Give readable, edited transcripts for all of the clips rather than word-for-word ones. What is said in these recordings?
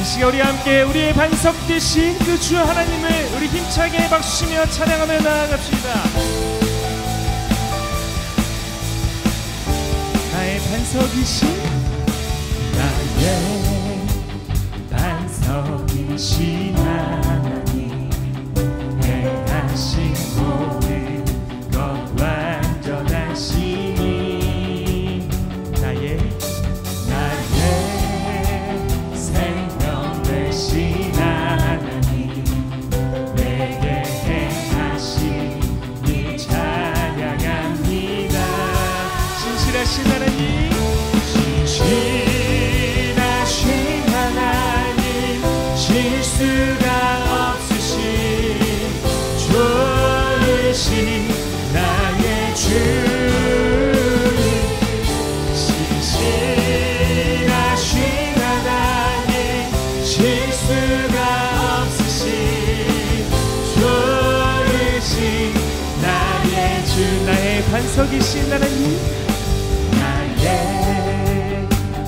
시간 우리 함께 우리의 반석 되신 그 주 하나님을 우리 힘차게 박수치며 찬양하며 나아갑시다. 나의 반석이신 나의 반석이신 하나님, 행하신 모든 것 완전하시니 나의 생명 되신 하나님, 내게 행하시니 찬양합니다. 신실하신 하나님, 신실하신 하나님, 실수가 없으신 좋으신 나의 주님, 신실하신 하나님, 실수가 없으신 좋으신 나의 주, 나의 반석이신 하나님, 나의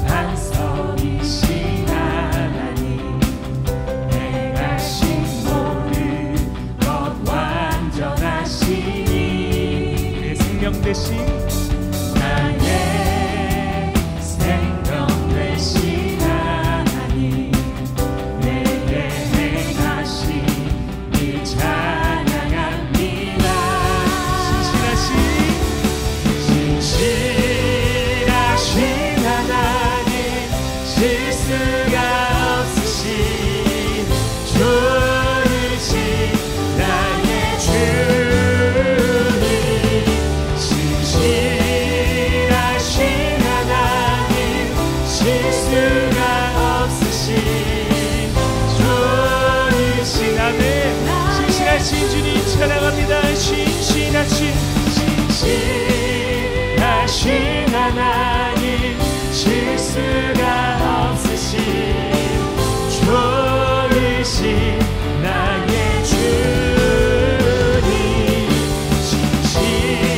반석이신 하나님, 행하신 모든 것 완전하시니 내 생명 되신 나의 생명 되신 하나님, 내게 행하시니 찬양합니다. 신실하신 하나님, 실수가 없으신 좋으신 나의 주님, 신실하신 하나님, 실수가 없으신 좋으신 아멘. 신실하신 주님 찬양합니다. 신실하신 하나님, 실수가 없으신 좋으신 나의 주님,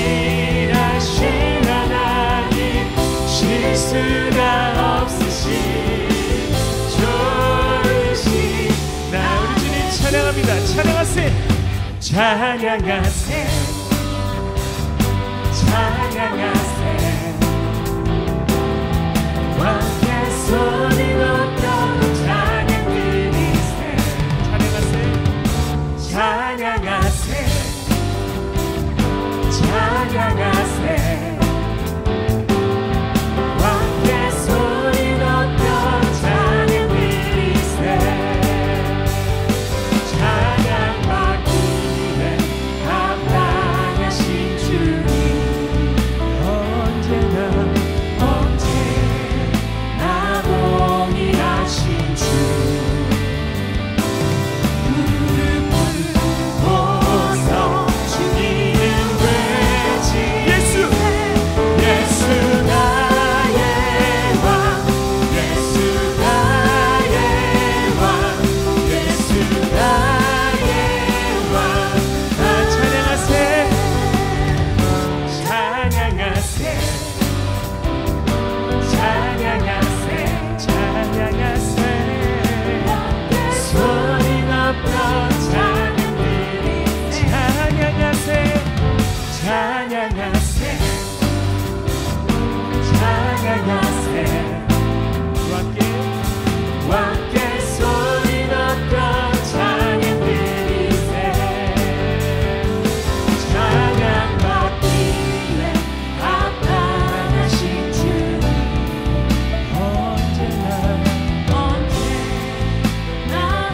신실하신 하나님, 실수가 없으신 좋으신 나 우리 주님 찬양합니다. 찬양하세, 찬양하세, 찬양하세, 함께 소리 높여 찬양 드리세. 찬양하세, 찬양하세, 찬양하세, 함께 소리 높여 찬양 드리세. 찬양받기에 합당하신 주님, 언제나 동일하신 주, 무릎 꿇고서 주님은 외치 예수, 예수 나의 왕, 예수 나의 왕, 예수 나의 왕. 다 찬양하세, 찬양하세, 찬양하세, 찬양하세, 소리 높여 찬양 드리세. 찬양하세, 찬양하세, 찬양하세, 왕께 소리 높여 찬양 드리세. 찬양받기에 합당하신 주님, 언제나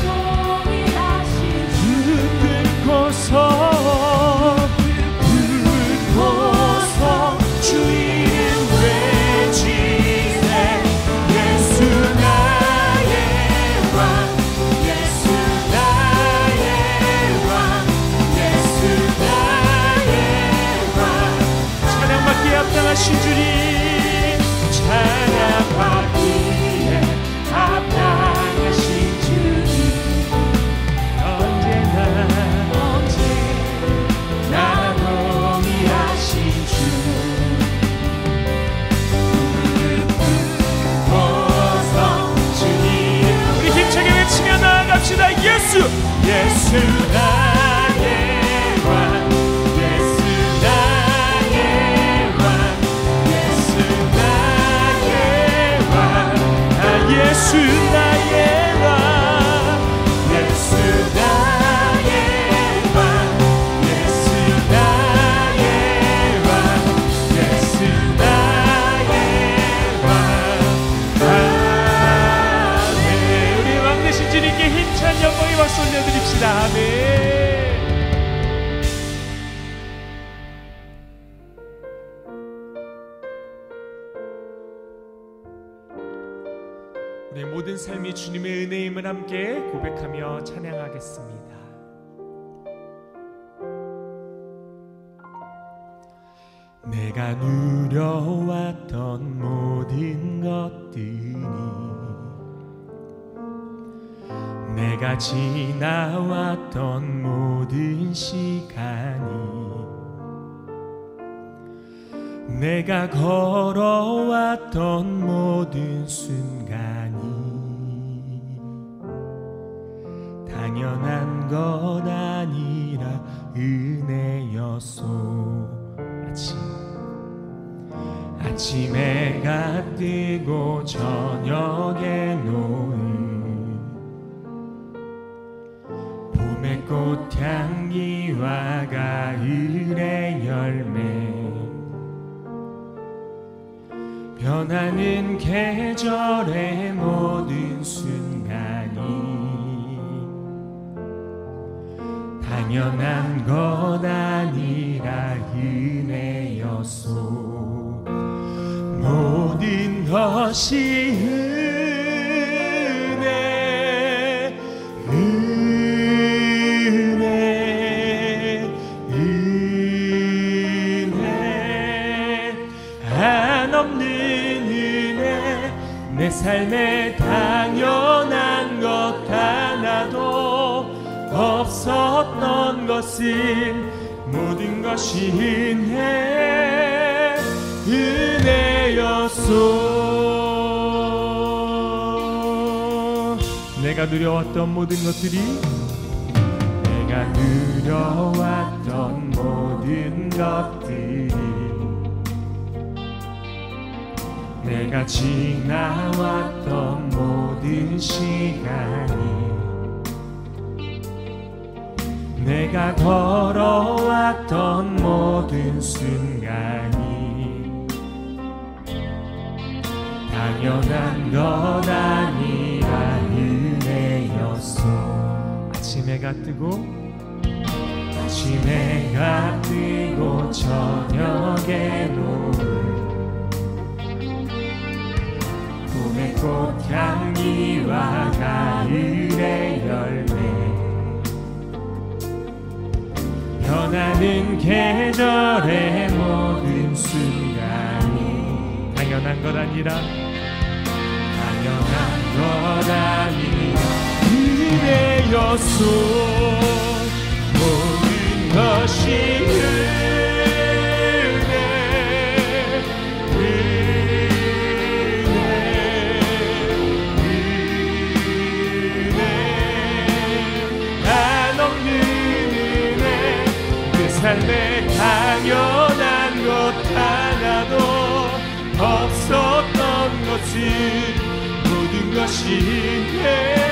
동일하신 주, 긁고서 주 이름 외치세. 아멘. 우리의 모든 삶이 주님의 은혜임을 함께 고백하며 찬양하겠습니다. 내가 누려왔던 모든 것들이, 내가 지나왔던 모든 시간이, 내가 걸어왔던 모든 순간이 당연한 것 아니라 은혜였소. 아침 해가 뜨고 저녁에 노을, 봄의 꽃향기와 가을의 열매, 변하는 계절의 모든 순간이 당연한 것 아니라 은혜였소. 모든 것이 은혜, 은혜, 은혜, 한없는 은혜. 내 삶에 당연한 것 하나도 없었던 것은 모든 것이 은혜, 은혜였소. 내가 누려왔던 모든 것들이, 내가 누려왔던 모든 것들이, 내가 지나왔던 모든 시간이, 내가 걸어왔던 모든 순간이 당연한 것 아니라 은혜였소. 아침 해가 뜨고, 아침 해가 뜨고 저녁에 노을, 봄의 꽃향기와 가을의 열매, 변하는 계절의 모든 순간이 당연한 것 아니라, 당연한 것 아니라 은혜였소. 모든 것이 은혜, 은혜, 은혜, 한없는 은혜. 내 삶에 당연한 것 하나도 없었던 것은 모든 것이 은혜여.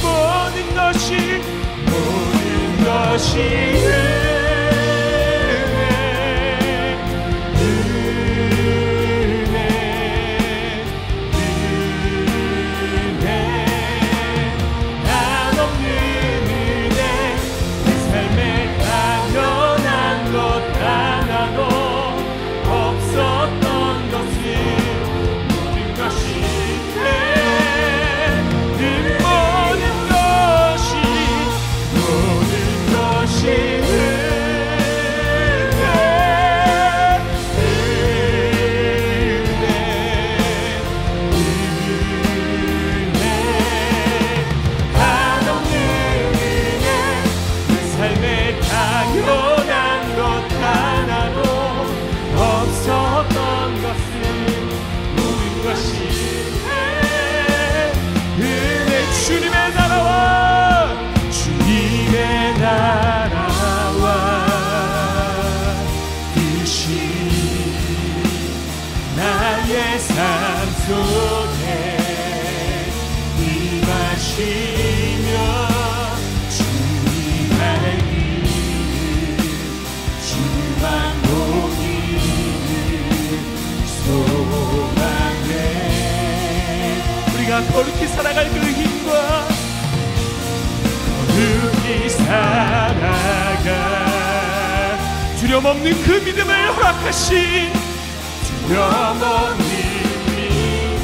모든 것이, 모든 것이 은혜, 은혜, 은혜, 한없는 은혜. 내 삶에 당연한 것 하나도 없었던 것은 모든 것이 은혜, 모든 것이, 모든 것이 은혜, 은혜, 은혜, 한없는 은혜. 내 삶에 당연한 것 하나도 없었던 것은 모든 것이 은혜. 주님의 나라와, 주님의 나라와 뜻이 나의 삶 속에 임하시며 주님 할 길을 주만 보기를 소망해. 우리가 거룩히 살아갈 그 힘과 눕히 살아가 두려움 없는 그 믿음을 허락하신 두려움 없는 믿음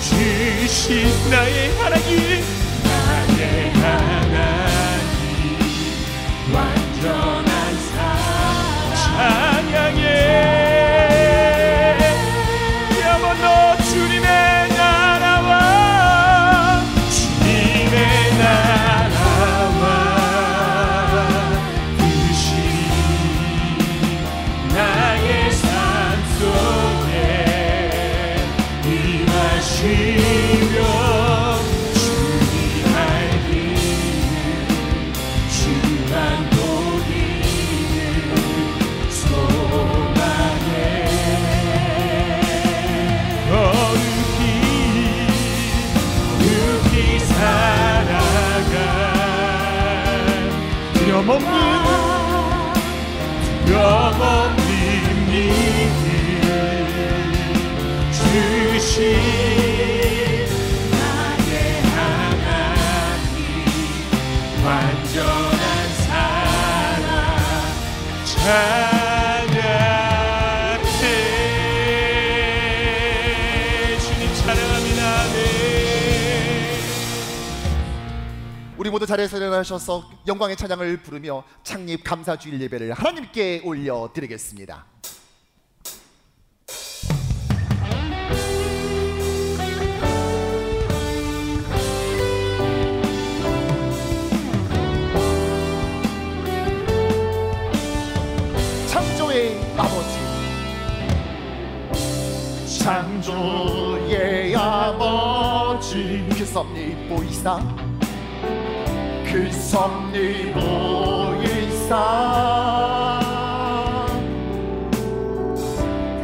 주신 나의 하나님 나의 하나님 완전한 사랑 찬양해 야만너 주님의 나라와 주님의 나라와 뜻이 나의 삶 속에 임하시며 두려움 없는 믿음 주신 나의 하나님 완전한 사랑 찬양해 주님 찬양합니다. 네. 우리 모두 자리에서 일어나셔서 영광의 찬양을 부르며 창립 감사주일 예배를 하나님께 올려드리겠습니다. 창조의 아버지 창조의 아버지 그 섭리 보이사 그 섭리 보이사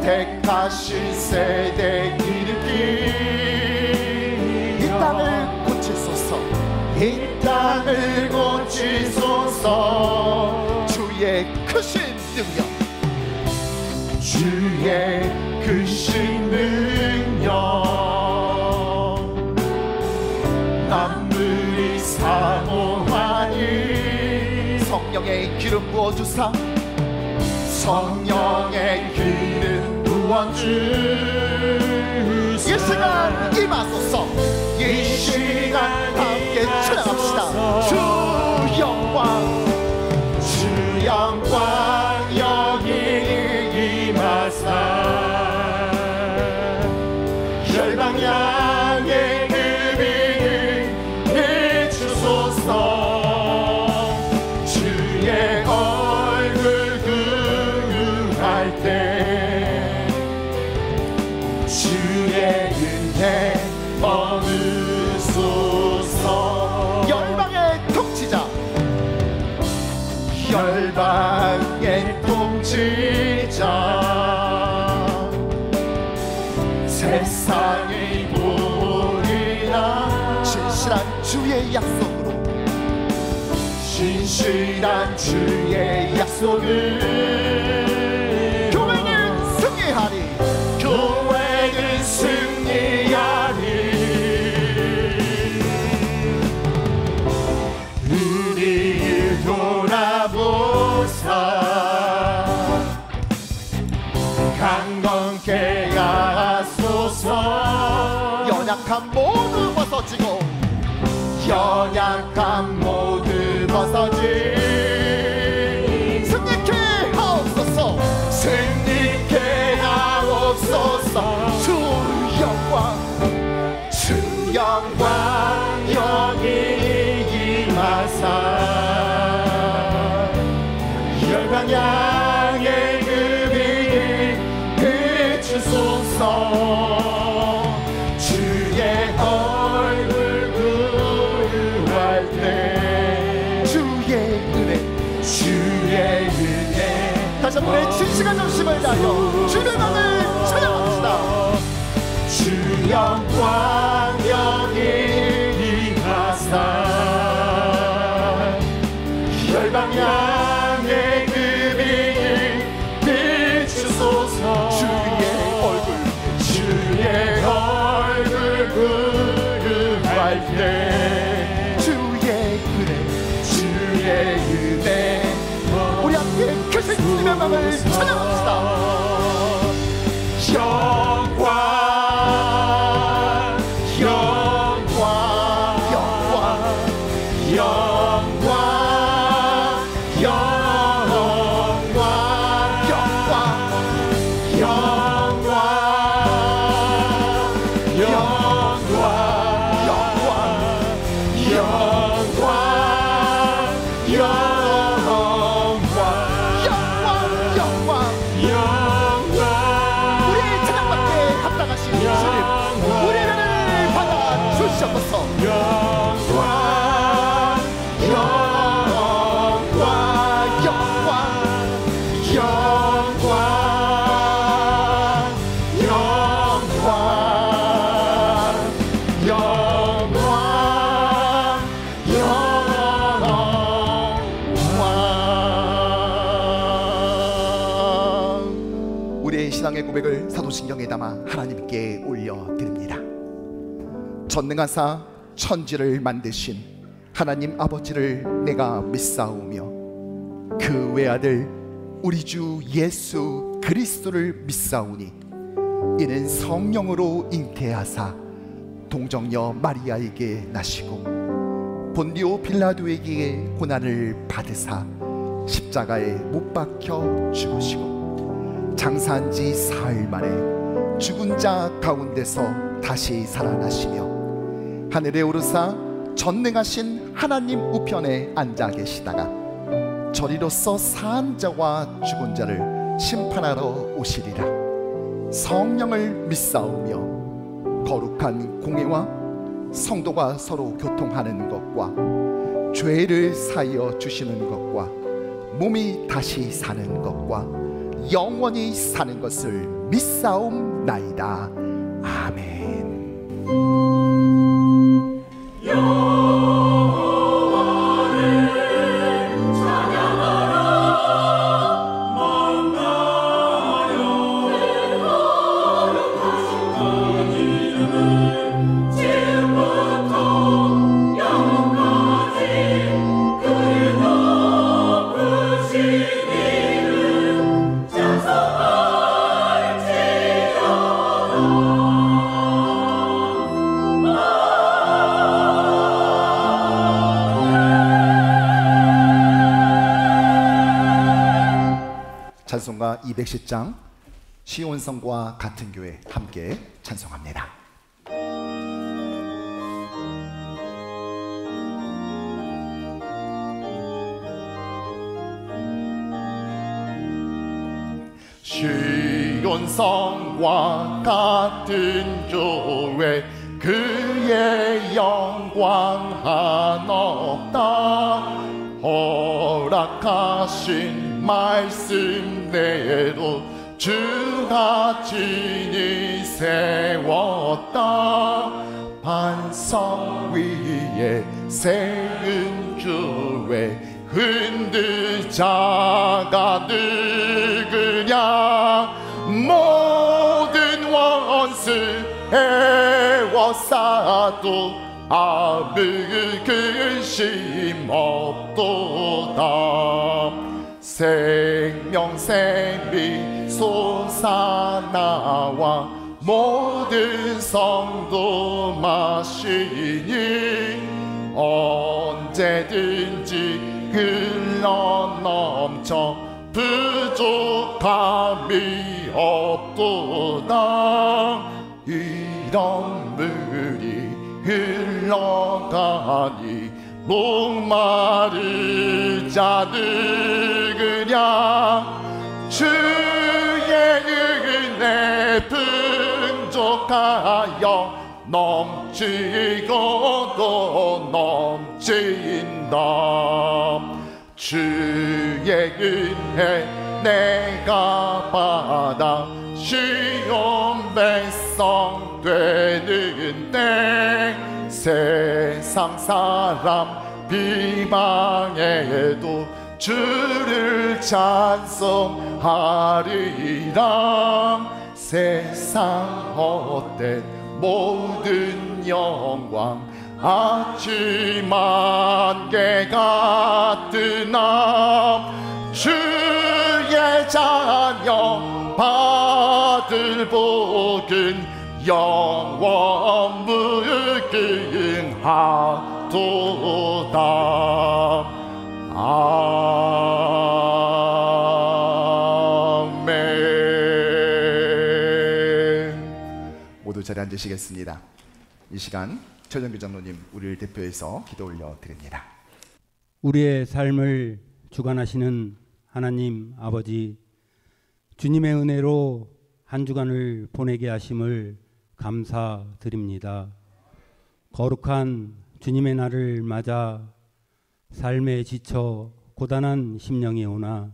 택하신 세대 일으키 이 땅을 고치소서 이 땅을 고치소서 주의 크신 능력 주의 크신 능력 만물이 사모하니 성령의 기름 부어주사 성령의 기름 부어주사 이 시간 임하소서 이 시간 함께 찬양합시다. 주 영광 주 영광 여기 임하사 열방 향해 그 빛을 비추소서 주의 얼굴 구할 때 주의 은혜 머무소서 열방의 통치자 열방의 통치자 세상이 보이나 신실한 주의 약속으로 신실한 주의 약속을 교회는 승리하리 교회는 승리하리 우리를 돌아보사 강건케 하소서 연약한 모두 벗어지고 연약한 모두 벗어지 승리케 하옵소서 승리케 하옵소서 주 영광 여기 임하사 열방 향해 그 빛 비추소서 주의 얼굴 구할 때 주의 은혜 다시 한번 진실한 정심을 다하여 주의 명을 찬양합시다. 주 영광 여기 임하사 열방 향해 그 빛 비추소서 주의 얼굴 구할 때 주의 영광을 찬양합시다. 신앙의 고백을 사도신경에 담아 하나님께 올려드립니다. 전능하사 천지를 만드신 하나님 아버지를 내가 믿사오며 그 외아들 우리 주 예수 그리스도를 믿사오니 이는 성령으로 잉태하사 동정녀 마리아에게 나시고 본디오 빌라도에게 고난을 받으사 십자가에 못 박혀 죽으시고 장사한 지 사흘 만에 죽은 자 가운데서 다시 살아나시며 하늘에 오르사 전능하신 하나님 우편에 앉아 계시다가 저리로서 산 자와 죽은 자를 심판하러 오시리라. 성령을 믿사오며 거룩한 공회와 성도가 서로 교통하는 것과 죄를 사하여 주시는 것과 몸이 다시 사는 것과 영원히 사는 것을 믿사옵나이다. 아멘. 찬송가 210장 시온성과 같은 교회 함께 찬송합니다. 시온성과 같은 교회 그의 영광 한없다. 허락하신 말씀대로 주가 진히 세웠다. 반석 위에 세운 교회 흔들 자가 누구냐. 모든 원수 애워싸도 아무 근심 없도다. 생명샘이 솟아나와 모든 성도 마시니 언제든지 흘러넘쳐 부족함이 없도다. 이런 물이 흘러가니 목마른 자 누구냐. 주의 은혜 풍족하여 넘치고 또 넘친다. 주의 은혜 내가 받아 시온 백성 되는데 세상 사람 비방해도 주를 찬송하리라. 세상 헛된 모든 영광 아침 안개 같으나 주의 자녀 받을 복은 영원 무궁하도다. 아멘. 모두 자리에 앉으시겠습니다. 이 시간 최정규 장로님 우리를 대표해서 기도 올려 드립니다. 우리의 삶을 주관하시는 하나님 아버지, 주님의 은혜로 한 주간을 보내게 하심을 감사드립니다. 거룩한 주님의 날을 맞아 삶에 지쳐 고단한 심령이 오나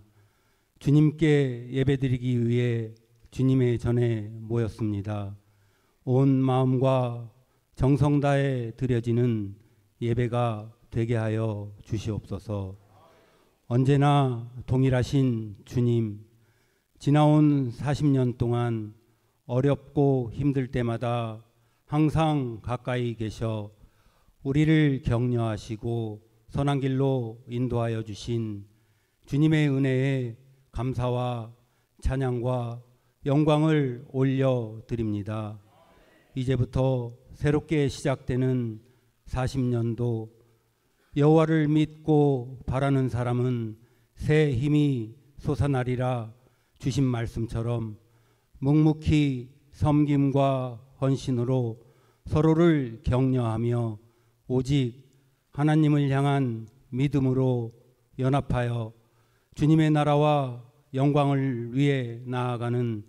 주님께 예배드리기 위해 주님의 전에 모였습니다. 온 마음과 정성 다해 드려지는 예배가 되게 하여 주시옵소서. 언제나 동일하신 주님, 지나온 40년 동안 어렵고 힘들 때마다 항상 가까이 계셔 우리를 격려하시고 선한 길로 인도하여 주신 주님의 은혜에 감사와 찬양과 영광을 올려드립니다. 이제부터 새롭게 시작되는 40년도 여호와를 믿고 바라는 사람은 새 힘이 솟아나리라 주신 말씀처럼 묵묵히 섬김과 헌신으로 서로를 격려하며 오직 하나님을 향한 믿음으로 연합하여 주님의 나라와 영광을 위해 나아가는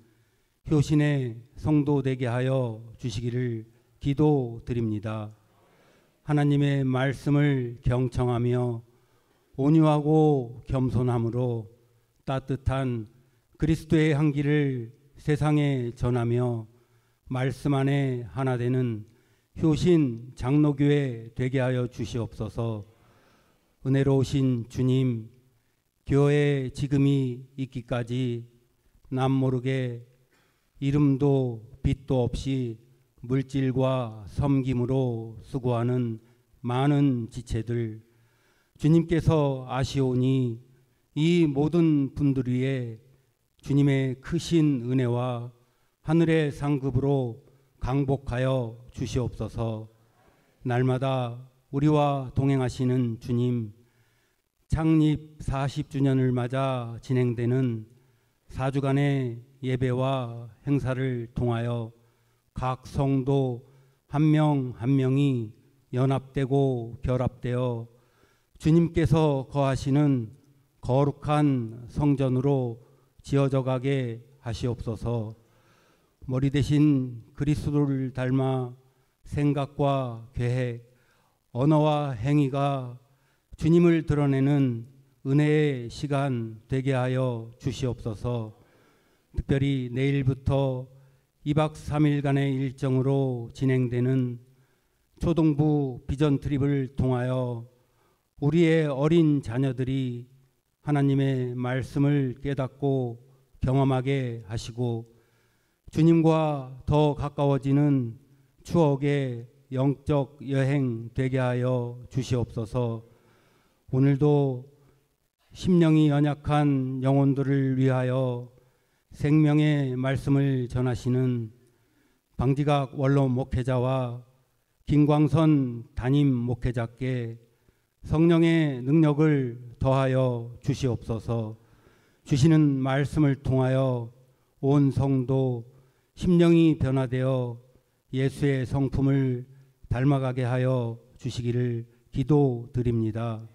효신의 성도 되게 하여 주시기를 기도드립니다. 하나님의 말씀을 경청하며 온유하고 겸손함으로 따뜻한 그리스도의 향기를 세상에 전하며 말씀 안에 하나 되는 효신 장로교회 되게 하여 주시옵소서. 은혜로우신 주님, 교회에 지금이 있기까지 남모르게 이름도 빛도 없이 물질과 섬김으로 수고하는 많은 지체들, 주님께서 아시오니 이 모든 분들 위에 주님의 크신 은혜와 하늘의 상급으로 강복하여 주시옵소서. 날마다 우리와 동행하시는 주님, 창립 40주년을 맞아 진행되는 4주간의 예배와 행사를 통하여 각 성도 한 명 한 명이 연합되고 결합되어 주님께서 거하시는 거룩한 성전으로 지어져 가게 하시옵소서. 머리 대신 그리스도를 닮아 생각과 계획, 언어와 행위가 주님을 드러내는 은혜의 시간 되게 하여 주시옵소서. 특별히 내일부터 2박 3일간의 일정으로 진행되는 초등부 비전 트립을 통하여 우리의 어린 자녀들이 하나님의 말씀을 깨닫고 경험하게 하시고 주님과 더 가까워지는 추억의 영적 여행 되게 하여 주시옵소서. 오늘도 심령이 연약한 영혼들을 위하여 생명의 말씀을 전하시는 방지각 원로 목회자와 김광선 담임 목회자께 성령의 능력을 더하여 주시옵소서. 주시는 말씀을 통하여 온 성도 심령이 변화되어 예수의 성품을 닮아가게 하여 주시기를 기도드립니다.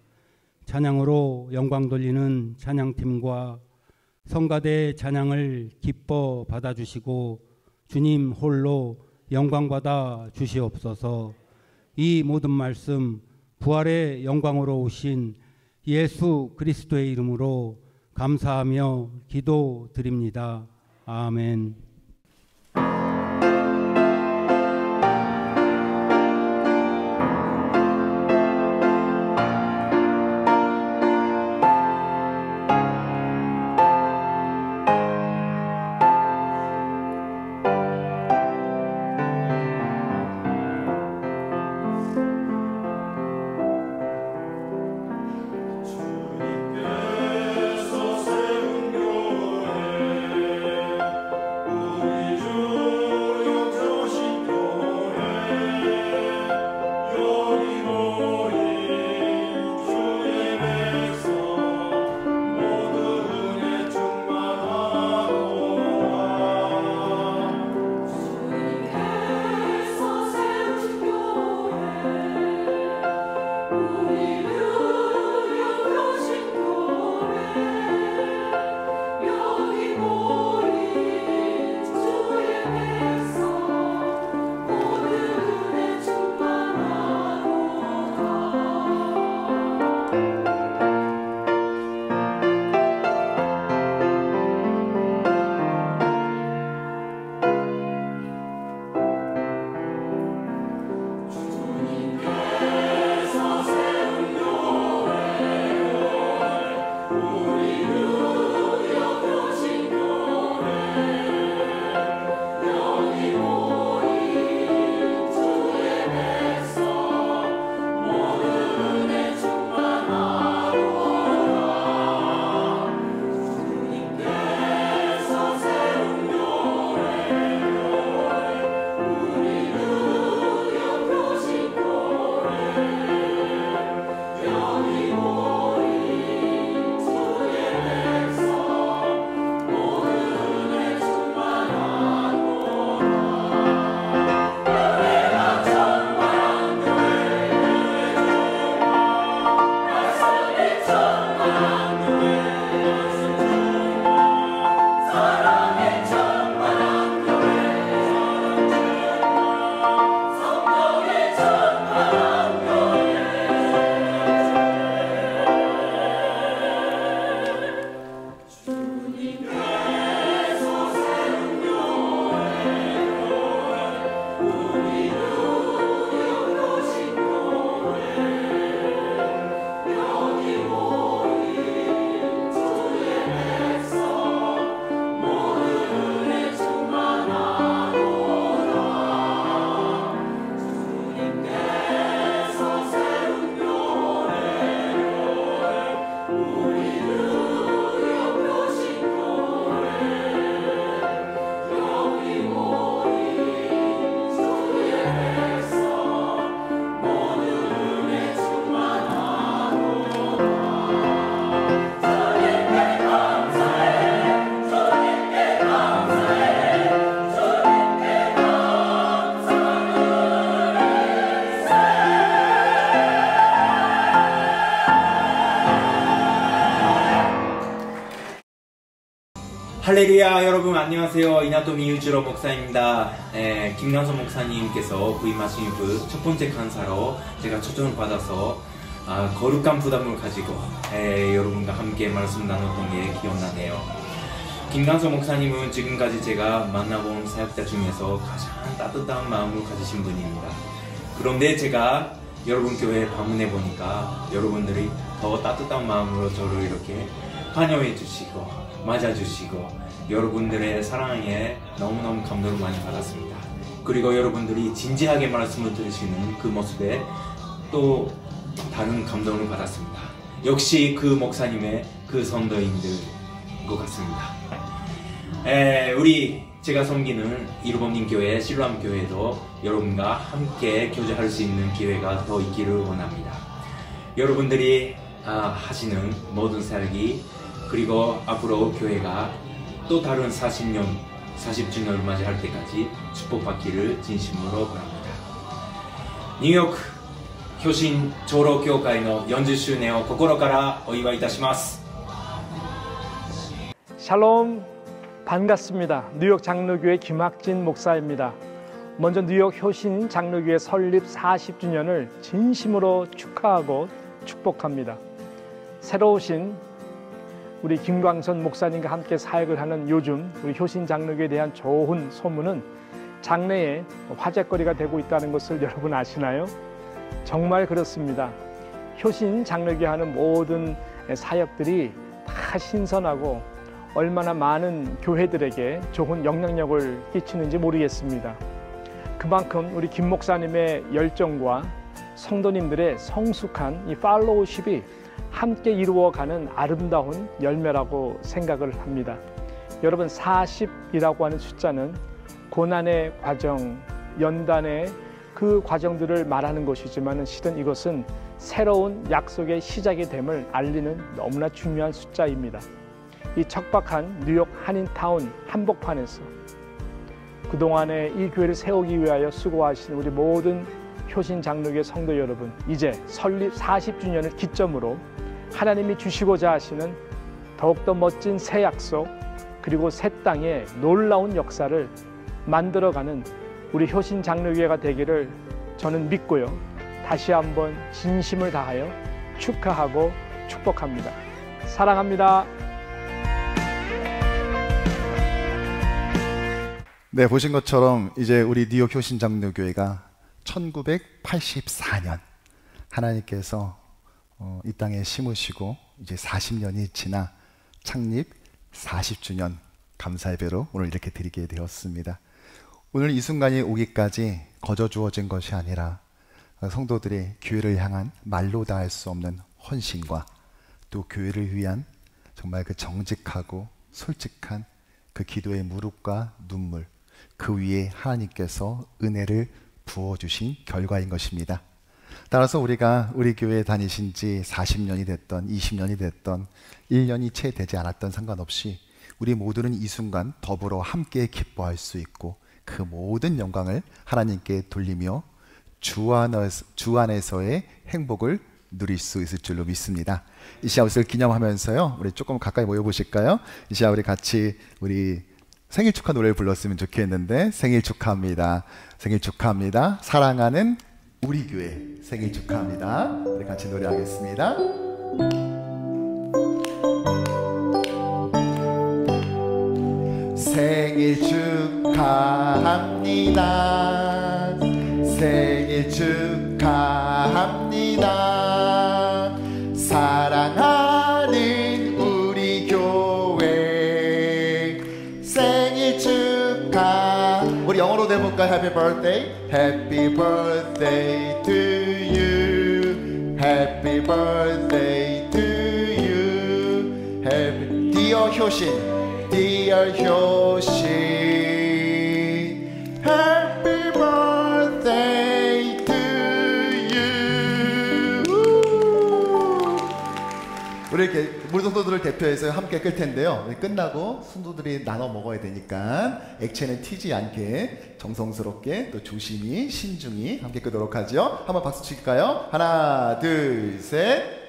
찬양으로 영광 돌리는 찬양팀과 성가대의 찬양을 기뻐 받아주시고 주님 홀로 영광 받아 주시옵소서. 이 모든 말씀 부활의 영광으로 오신 예수 그리스도의 이름으로 감사하며 기도드립니다. 아멘. 주님께서 세운 교회 할렐루야. 여러분 안녕하세요. 이나토미 유지로 목사입니다. 김남선 목사님께서 부임하신 그 첫 번째 강사로 제가 초청을 받아서 거룩한 부담을 가지고 여러분과 함께 말씀 나눴던 게 기억나네요. 김남선 목사님은 지금까지 제가 만나본 사역자 중에서 가장 따뜻한 마음을 가지신 분입니다. 그런데 제가 여러분 교회에 방문해 보니까 여러분들이 더 따뜻한 마음으로 저를 이렇게 환영해 주시고 맞아주시고 여러분들의 사랑에 너무너무 감동을 많이 받았습니다. 그리고 여러분들이 진지하게 말씀을 들으시는 그 모습에 또 다른 감동을 받았습니다. 역시 그 목사님의 그 선도인들인 것 같습니다. 우리 제가 섬기는 이루범님 교회, 실로암 교회도 여러분과 함께 교제할 수 있는 기회가 더 있기를 원합니다. 여러분들이 하시는 모든 사역이 그리고 앞으로 교회가 또 다른 40주년을 맞이할 때까지 축복받기를 진심으로 바랍니다. 뉴욕 효신 조로교회의 40주년を 心からお祝いいたします. 샬롬, 반갑습니다. 뉴욕 장로교회 김학진 목사입니다. 먼저 뉴욕 효신 장로교회 설립 40주년을 진심으로 축하하고 축복합니다. 새로 오신 우리 김광선 목사님과 함께 사역을 하는 요즘 우리 효신 장로교에 대한 좋은 소문은 장래에 화제거리가 되고 있다는 것을 여러분 아시나요? 정말 그렇습니다. 효신 장로교에 하는 모든 사역들이 다 신선하고 얼마나 많은 교회들에게 좋은 영향력을 끼치는지 모르겠습니다. 그만큼 우리 김 목사님의 열정과 성도님들의 성숙한 이 팔로우십이 함께 이루어가는 아름다운 열매라고 생각을 합니다. 여러분 40이라고 하는 숫자는 고난의 과정, 연단의 그 과정들을 말하는 것이지만 실은 이것은 새로운 약속의 시작이 됨을 알리는 너무나 중요한 숫자입니다. 이 척박한 뉴욕 한인타운 한복판에서 그동안에 이 교회를 세우기 위하여 수고하신 우리 모든 효신 장로교회 성도 여러분, 이제 설립 40주년을 기점으로 하나님이 주시고자 하시는 더욱더 멋진 새 약속 그리고 새 땅의 놀라운 역사를 만들어가는 우리 효신 장로교회가 되기를 저는 믿고요. 다시 한번 진심을 다하여 축하하고 축복합니다. 사랑합니다. 네, 보신 것처럼 이제 우리 뉴욕 효신 장로교회가 1984년 하나님께서 이 땅에 심으시고 이제 40년이 지나 창립 40주년 감사 예배로 오늘 이렇게 드리게 되었습니다. 오늘 이 순간이 오기까지 거저 주어진 것이 아니라 성도들의 교회를 향한 말로 다 할 수 없는 헌신과 또 교회를 위한 정말 그 정직하고 솔직한 그 기도의 무릎과 눈물, 그 위에 하나님께서 은혜를 부어주신 결과인 것입니다. 따라서 우리가 우리 교회에 다니신 지 40년이 됐던 20년이 됐던 1년이 채 되지 않았던 상관없이 우리 모두는 이 순간 더불어 함께 기뻐할 수 있고 그 모든 영광을 하나님께 돌리며 주 안에서의 행복을 누릴 수 있을 줄로 믿습니다. 이 시간 것을 기념하면서요, 우리 조금 가까이 모여보실까요? 이 시간 우리 같이 우리 생일 축하 노래를 불렀으면 좋겠는데, 생일 축하합니다. 생일 축하합니다. 사랑하는 우리 교회 생일 축하합니다. 우리 같이 노래하겠습니다. 생일 축하합니다. 생일 축하합니다. 사랑하는 우리 교회 생일 축하. 우리 영어로 해볼까요? Happy birthday. Happy birthday to you. Happy birthday to you. Happy Dear 효신. Dear 효신, Happy birthday to you. 우리 이렇게 우리 성도들을 대표해서 함께 끌 텐데요. 끝나고 성도들이 나눠 먹어야 되니까 액체는 튀지 않게 정성스럽게 또 조심히 신중히 함께 끄도록 하죠. 한번 박수 칠까요? 하나, 둘, 셋.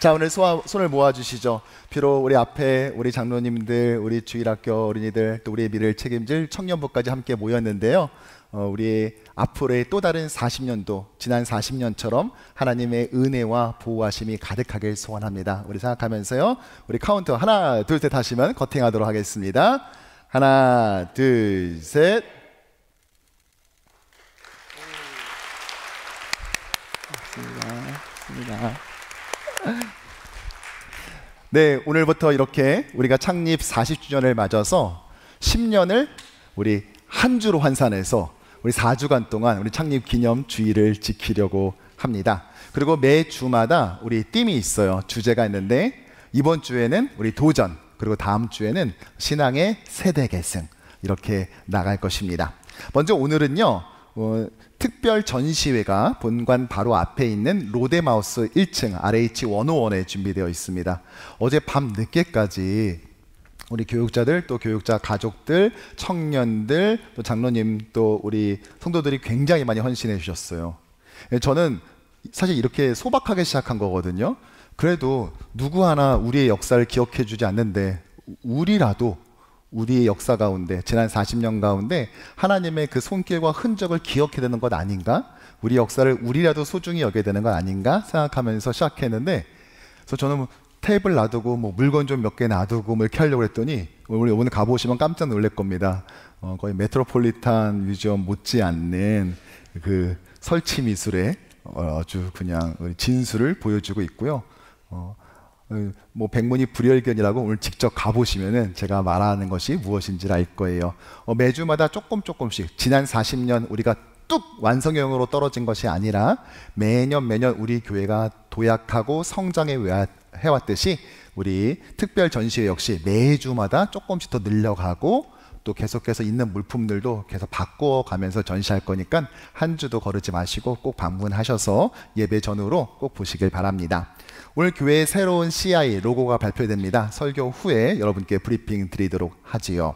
자, 오늘 손을 모아주시죠. 비록 우리 앞에 우리 장로님들, 우리 주일학교 어린이들, 또 우리의 미래를 책임질 청년부까지 함께 모였는데요. 우리 앞으로의 또 다른 40년도, 지난 40년처럼 하나님의 은혜와 보호하심이 가득하길 소원합니다. 우리 생각하면서요, 우리 카운터 하나, 둘, 셋 하시면 커팅하도록 하겠습니다. 하나, 둘, 셋. 맞습니다. 네, 오늘부터 이렇게 우리가 창립 40주년을 맞아서 10년을 우리 한 주로 환산해서 우리 4주간 동안 우리 창립 기념 주일을 지키려고 합니다. 그리고 매 주마다 우리 띠이 있어요. 주제가 있는데 이번 주에는 우리 도전, 그리고 다음 주에는 신앙의 세대 계승, 이렇게 나갈 것입니다. 먼저 오늘은요, 특별 전시회가 본관 바로 앞에 있는 롯데마우스 1층 RH101에 준비되어 있습니다. 어제 밤 늦게까지 우리 교육자들, 또 교육자 가족들, 청년들, 또 장로님, 또 우리 성도들이 굉장히 많이 헌신해 주셨어요. 저는 사실 이렇게 소박하게 시작한 거거든요. 그래도 누구 하나 우리의 역사를 기억해 주지 않는데 우리라도 우리의 역사 가운데, 지난 40년 가운데 하나님의 그 손길과 흔적을 기억해야 되는 것 아닌가? 우리 역사를 우리라도 소중히 여겨야 되는 것 아닌가? 생각하면서 시작했는데, 그래서 저는 테이블 놔두고 물건 좀 몇 개 놔두고 이렇게 하려고 했더니 오늘 가보시면 깜짝 놀랄 겁니다. 거의 메트로폴리탄 뮤지엄 못지않는 그 설치 미술의 아주 그냥 진수를 보여주고 있고요. 백문이 불여일견이라고 오늘 직접 가보시면은 제가 말하는 것이 무엇인지를 알 거예요. 매주마다 조금씩 지난 40년 우리가 뚝 완성형으로 떨어진 것이 아니라 매년 우리 교회가 도약하고 성장해 해왔듯이 우리 특별 전시회 역시 매주마다 조금씩 더 늘려가고 또 계속해서 있는 물품들도 계속 바꿔가면서 전시할 거니까 한 주도 거르지 마시고 꼭 방문하셔서 예배 전후로 꼭 보시길 바랍니다. 오늘 교회의 새로운 CI 로고가 발표됩니다. 설교 후에 여러분께 브리핑 드리도록 하지요.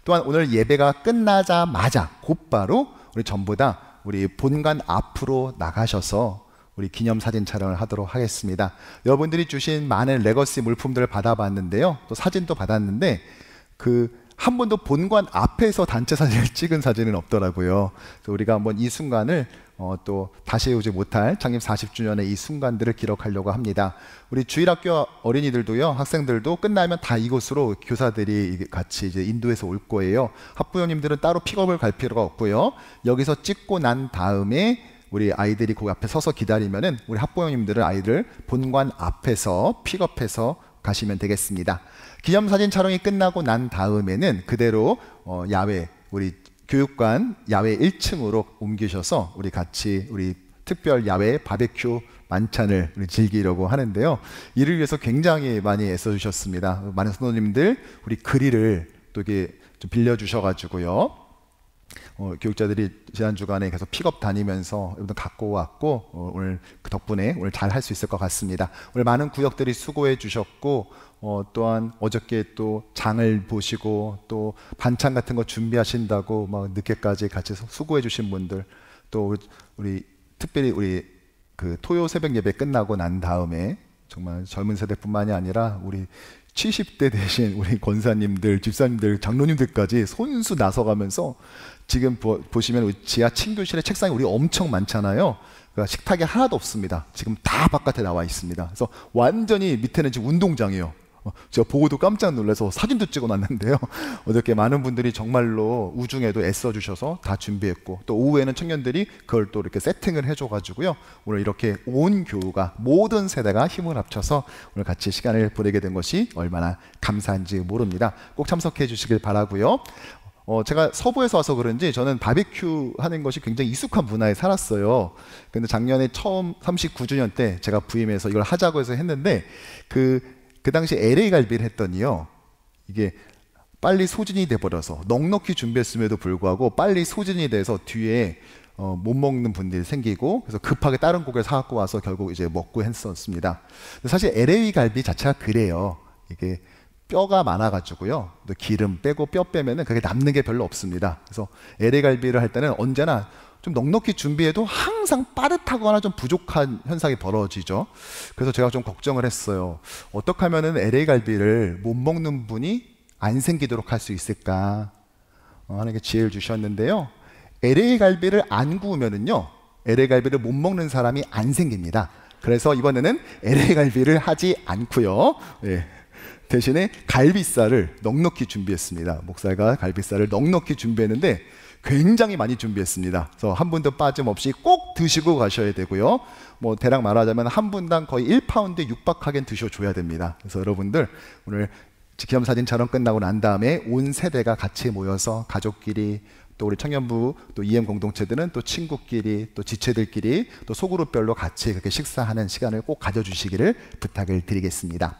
또한 오늘 예배가 끝나자마자 곧바로 우리 전부 다 우리 본관 앞으로 나가셔서 우리 기념사진 촬영을 하도록 하겠습니다. 여러분들이 주신 많은 레거시 물품들을 받아봤는데요. 또 사진도 받았는데 한 번도 본관 앞에서 단체 사진을 찍은 사진은 없더라고요. 그래서 우리가 한번 이 순간을 또 다시 오지 못할 창립 40주년의 이 순간들을 기록하려고 합니다. 우리 주일학교 어린이들도요, 학생들도 끝나면 다 이곳으로 교사들이 같이 이제 인도해서 올 거예요. 학부모님들은 따로 픽업을 갈 필요가 없고요. 여기서 찍고 난 다음에 우리 아이들이 그 앞에 서서 기다리면은 우리 학부모님들은 아이들 본관 앞에서 픽업해서 가시면 되겠습니다. 기념사진 촬영이 끝나고 난 다음에는 그대로 야외, 우리 교육관 야외 1층으로 옮기셔서 우리 같이 우리 특별 야외 바베큐 만찬을 우리 즐기려고 하는데요. 이를 위해서 굉장히 많이 애써주셨습니다. 많은 성도님들 우리 그릴을 또 이렇게 좀 빌려주셔가지고요. 교육자들이 지난 주간에 계속 픽업 다니면서 여러분 갖고 왔고 오늘 그 덕분에 오늘 잘 할 수 있을 것 같습니다. 오늘 많은 구역들이 수고해 주셨고 또한 어저께 또 장을 보시고 또 반찬 같은 거 준비하신다고 막 늦게까지 같이 수고해 주신 분들, 또 우리 특별히 우리 그 토요 새벽 예배 끝나고 난 다음에 정말 젊은 세대뿐만이 아니라 우리 70대 되신 우리 권사님들, 집사님들, 장로님들까지 손수 나서가면서 지금 보시면 우리 지하 친교실에 책상이 우리 엄청 많잖아요. 그러니까 식탁이 하나도 없습니다. 지금 다 바깥에 나와 있습니다. 그래서 완전히 밑에는 지금 운동장이에요. 제가 보고도 깜짝 놀라서 사진도 찍어놨는데요. 어저께 많은 분들이 정말로 우중에도 애써주셔서 다 준비했고, 또 오후에는 청년들이 그걸 또 이렇게 세팅을 해줘가지고요. 오늘 이렇게 온 교우가, 모든 세대가 힘을 합쳐서 오늘 같이 시간을 보내게 된 것이 얼마나 감사한지 모릅니다. 꼭 참석해 주시길 바라고요. 제가 서부에서 와서 그런지 저는 바비큐 하는 것이 굉장히 익숙한 문화에 살았어요. 근데 작년에 처음 39주년 때 제가 부임해서 이걸 하자고 해서 했는데 그 당시 LA 갈비를 했더니요, 이게 빨리 소진이 돼버려서 넉넉히 준비했음에도 불구하고 빨리 소진이 돼서 뒤에 못 먹는 분들이 생기고, 그래서 급하게 다른 고기를 사갖고 와서 결국 이제 먹고 했었습니다. 근데 사실 LA 갈비 자체가 그래요. 이게 뼈가 많아가지고요, 또 기름 빼고 뼈 빼면은 그게 남는 게 별로 없습니다. 그래서 LA 갈비를 할 때는 언제나 좀 넉넉히 준비해도 항상 빠듯하거나 좀 부족한 현상이 벌어지죠. 그래서 제가 좀 걱정을 했어요. 어떻게 하면은 LA 갈비를 못 먹는 분이 안 생기도록 할 수 있을까 하나님께 지혜를 주셨는데요. LA 갈비를 안 구우면은요, LA 갈비를 못 먹는 사람이 안 생깁니다. 그래서 이번에는 LA 갈비를 하지 않고요. 예. 대신에 갈비살을 넉넉히 준비했습니다. 목사가 갈비살을 넉넉히 준비했는데 굉장히 많이 준비했습니다. 그래서 한 분도 빠짐없이 꼭 드시고 가셔야 되고요. 뭐 대략 말하자면 한 분당 거의 1파운드 육박하게 드셔줘야 됩니다. 그래서 여러분들 오늘 기념사진 촬영 끝나고 난 다음에 온 세대가 같이 모여서 가족끼리, 또 우리 청년부, 또 EM 공동체들은 또 친구끼리, 또 지체들끼리, 또 소그룹별로 같이 그렇게 식사하는 시간을 꼭 가져주시기를 부탁을 드리겠습니다.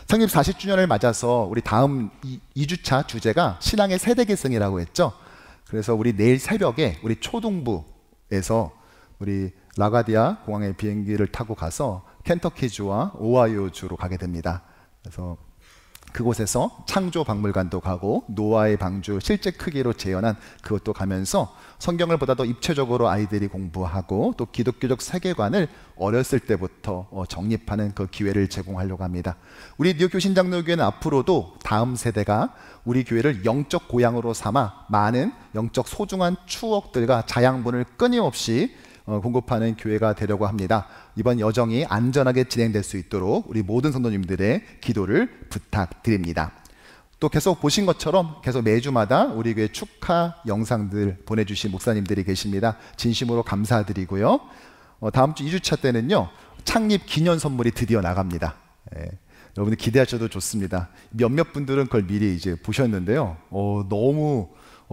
창립 40주년을 맞아서 우리 다음 2주차 주제가 신앙의 세대계승이라고 했죠. 그래서 우리 내일 새벽에 우리 초동부에서 우리 라가디아 공항에 비행기를 타고 가서 켄터키주와 오하이오주로 가게 됩니다. 그래서 그곳에서 창조 박물관도 가고 노아의 방주 실제 크기로 재현한 그것도 가면서 성경을 보다 더 입체적으로 아이들이 공부하고 또 기독교적 세계관을 어렸을 때부터 정립하는 그 기회를 제공하려고 합니다. 우리 뉴욕 교신장로교회는 앞으로도 다음 세대가 우리 교회를 영적 고향으로 삼아 많은 영적 소중한 추억들과 자양분을 끊임없이 공급하는 교회가 되려고 합니다. 이번 여정이 안전하게 진행될 수 있도록 우리 모든 성도님들의 기도를 부탁드립니다. 또 계속 보신 것처럼 계속 매주마다 우리 교회 축하 영상들 보내주신 목사님들이 계십니다. 진심으로 감사드리고요. 다음 주 2주차 때는요, 창립 기념 선물이 드디어 나갑니다. 여러분들 기대하셔도 좋습니다. 몇몇 분들은 그걸 미리 이제 보셨는데요. 너무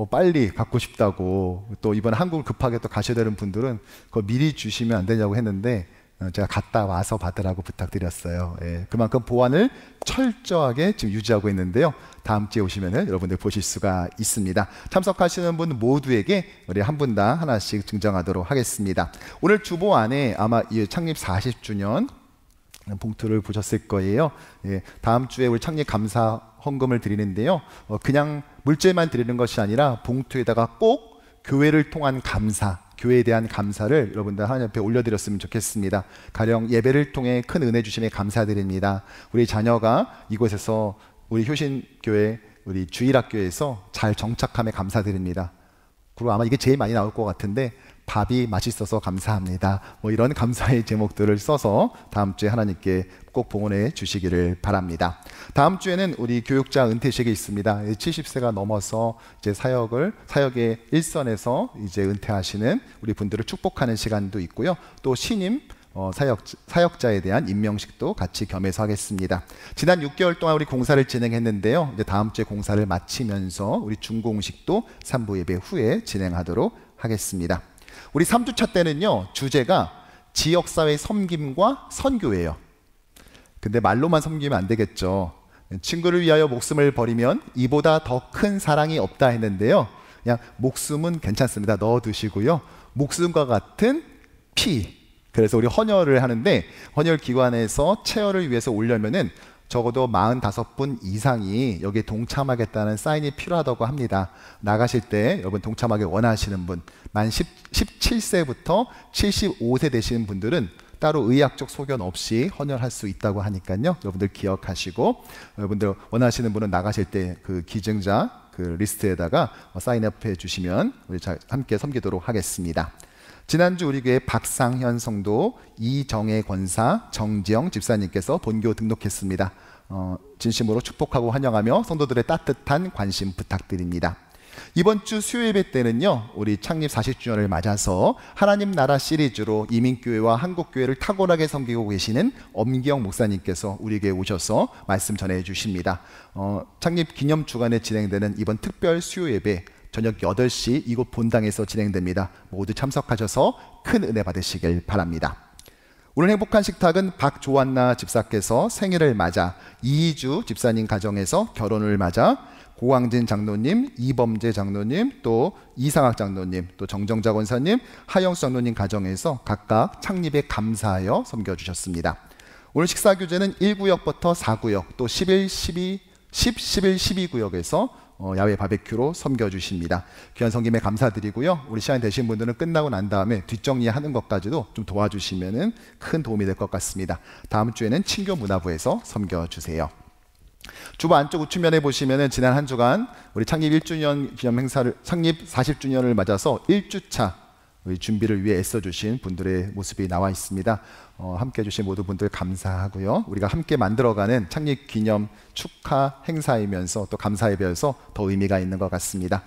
빨리 갖고 싶다고, 또 이번 한국을 급하게 또 가셔야 되는 분들은 그거 미리 주시면 안 되냐고 했는데 제가 갔다 와서 받으라고 부탁드렸어요. 그만큼 보안을 철저하게 지금 유지하고 있는데요. 다음 주에 오시면은 여러분들 보실 수가 있습니다. 참석하시는 분 모두에게 우리 한 분당 하나씩 증정하도록 하겠습니다. 오늘 주보 안에 아마 이 창립 40주년 봉투를 보셨을 거예요. 다음 주에 우리 창립 감사 헌금을 드리는데요. 그냥 물질만 드리는 것이 아니라 봉투에다가 꼭 교회를 통한 감사, 교회에 대한 감사를 여러분들 하나님 앞에 올려드렸으면 좋겠습니다. 가령 예배를 통해 큰 은혜 주심에 감사드립니다. 우리 자녀가 이곳에서 우리 효신교회, 우리 주일학교에서 잘 정착함에 감사드립니다. 그리고 아마 이게 제일 많이 나올 것 같은데 밥이 맛있어서 감사합니다. 뭐 이런 감사의 제목들을 써서 다음 주에 하나님께 꼭 봉헌해 주시기를 바랍니다. 다음 주에는 우리 교육자 은퇴식이 있습니다. 70세가 넘어서 이제 사역의 일선에서 이제 은퇴하시는 우리 분들을 축복하는 시간도 있고요. 또 신임 사역자에 대한 임명식도 같이 겸해서 하겠습니다. 지난 6개월 동안 우리 공사를 진행했는데요. 이제 다음 주에 공사를 마치면서 우리 준공식도 3부 예배 후에 진행하도록 하겠습니다. 우리 3주차 때는요, 주제가 지역사회 섬김과 선교예요. 근데 말로만 섬기면 안 되겠죠. 친구를 위하여 목숨을 버리면 이보다 더 큰 사랑이 없다 했는데요. 그냥 목숨은 괜찮습니다. 넣어두시고요. 목숨과 같은 피. 그래서 우리 헌혈을 하는데 헌혈 기관에서 체혈을 위해서 오려면은 적어도 45분 이상이 여기에 동참하겠다는 사인이 필요하다고 합니다. 나가실 때 여러분 동참하기 원하시는 분, 만 17세부터 75세 되시는 분들은 따로 의학적 소견 없이 헌혈할 수 있다고 하니까요. 여러분들 기억하시고, 여러분들 원하시는 분은 나가실 때 그 기증자 그 리스트에다가 사인업해 주시면 우리 함께 섬기도록 하겠습니다. 지난주 우리 교회 박상현 성도, 이정혜 권사, 정지영 집사님께서 본교 등록했습니다. 진심으로 축복하고 환영하며 성도들의 따뜻한 관심 부탁드립니다. 이번 주 수요예배 때는요, 우리 창립 40주년을 맞아서 하나님 나라 시리즈로 이민교회와 한국교회를 탁월하게 섬기고 계시는 엄기영 목사님께서 우리 교회에 오셔서 말씀 전해 주십니다. 창립 기념 주간에 진행되는 이번 특별 수요예배 저녁 8시 이곳 본당에서 진행됩니다. 모두 참석하셔서 큰 은혜 받으시길 바랍니다. 오늘 행복한 식탁은 박조한나 집사께서 생일을 맞아, 이희주 집사님 가정에서 결혼을 맞아 고광진 장로님, 이범재 장로님, 또 이상학 장로님, 또 정정자 권사님, 하영수 장로님 가정에서 각각 창립에 감사하여 섬겨주셨습니다. 오늘 식사 교제는 1구역부터 4구역, 또 11, 12구역에서 야외 바베큐로 섬겨주십니다. 귀한 성김에 감사드리고요. 우리 시간이 되신 분들은 끝나고 난 다음에 뒷정리하는 것까지도 좀 도와주시면 큰 도움이 될 것 같습니다. 다음 주에는 친교 문화부에서 섬겨주세요. 주보 안쪽 우측면에 보시면은 지난 한 주간 우리 창립 1주년 기념 행사를, 창립 40주년을 맞아서 1주차 우리 준비를 위해 애써주신 분들의 모습이 나와 있습니다. 함께 해주신 모든 분들 감사하고요. 우리가 함께 만들어가는 창립 기념 축하 행사이면서 또 감사예배여서 더 의미가 있는 것 같습니다.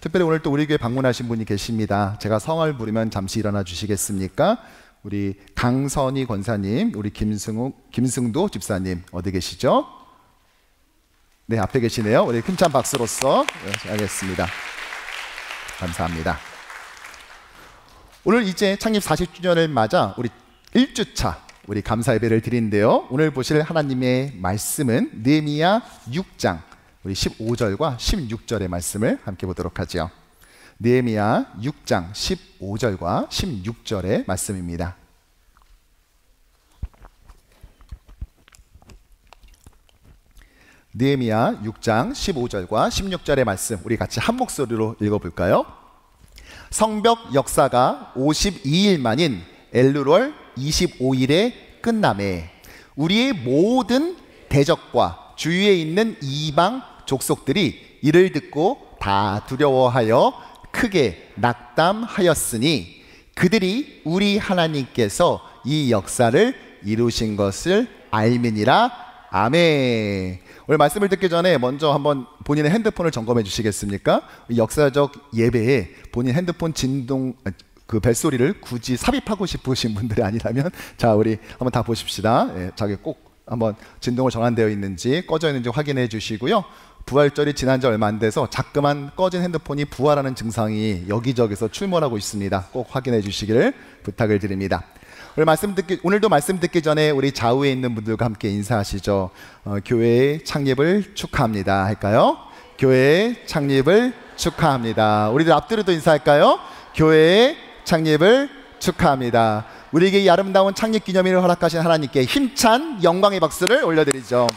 특별히 오늘 또 우리 교회 방문하신 분이 계십니다. 제가 성을 부르면 잠시 일어나 주시겠습니까? 우리 강선희 권사님, 우리 김승도 집사님 어디 계시죠? 네, 앞에 계시네요. 우리 힘찬 박수로서 알겠습니다. 감사합니다. 오늘 이제 창립 40주년을 맞아 우리 1주차 우리 감사 예배를 드리는데요. 오늘 보실 하나님의 말씀은 느헤미야 6장 우리 15절과 16절의 말씀을 함께 보도록 하죠. 느헤미야 6장 15절과 16절의 말씀입니다. 느헤미야 6장 15절과 16절의 말씀 우리 같이 한 목소리로 읽어볼까요? 성벽 역사가 52일 만인 엘루월 25일에 끝남에 우리의 모든 대적과 주위에 있는 이방 족속들이 이를 듣고 다 두려워하여 크게 낙담하였으니 그들이 우리 하나님께서 이 역사를 이루신 것을 알미니라. 아멘. 오늘 말씀을 듣기 전에 먼저 한번 본인의 핸드폰을 점검해 주시겠습니까? 역사적 예배에 본인 핸드폰 진동 그 벨소리를 굳이 삽입하고 싶으신 분들이 아니라면 자 우리 한번 다 보십시다. 예, 자기 꼭 한번 진동을 전환되어 있는지 꺼져 있는지 확인해 주시고요. 부활절이 지난 지 얼마 안 돼서 자꾸만 꺼진 핸드폰이 부활하는 증상이 여기저기서 출몰하고 있습니다. 꼭 확인해 주시기를 부탁을 드립니다. 오늘도 말씀 듣기 전에 우리 좌우에 있는 분들과 함께 인사하시죠. 교회의 창립을 축하합니다 할까요? 교회의 창립을 축하합니다. 우리들 앞뒤로도 인사할까요? 교회의 창립을 축하합니다. 우리에게 이 아름다운 창립 기념일을 허락하신 하나님께 힘찬 영광의 박수를 올려드리죠.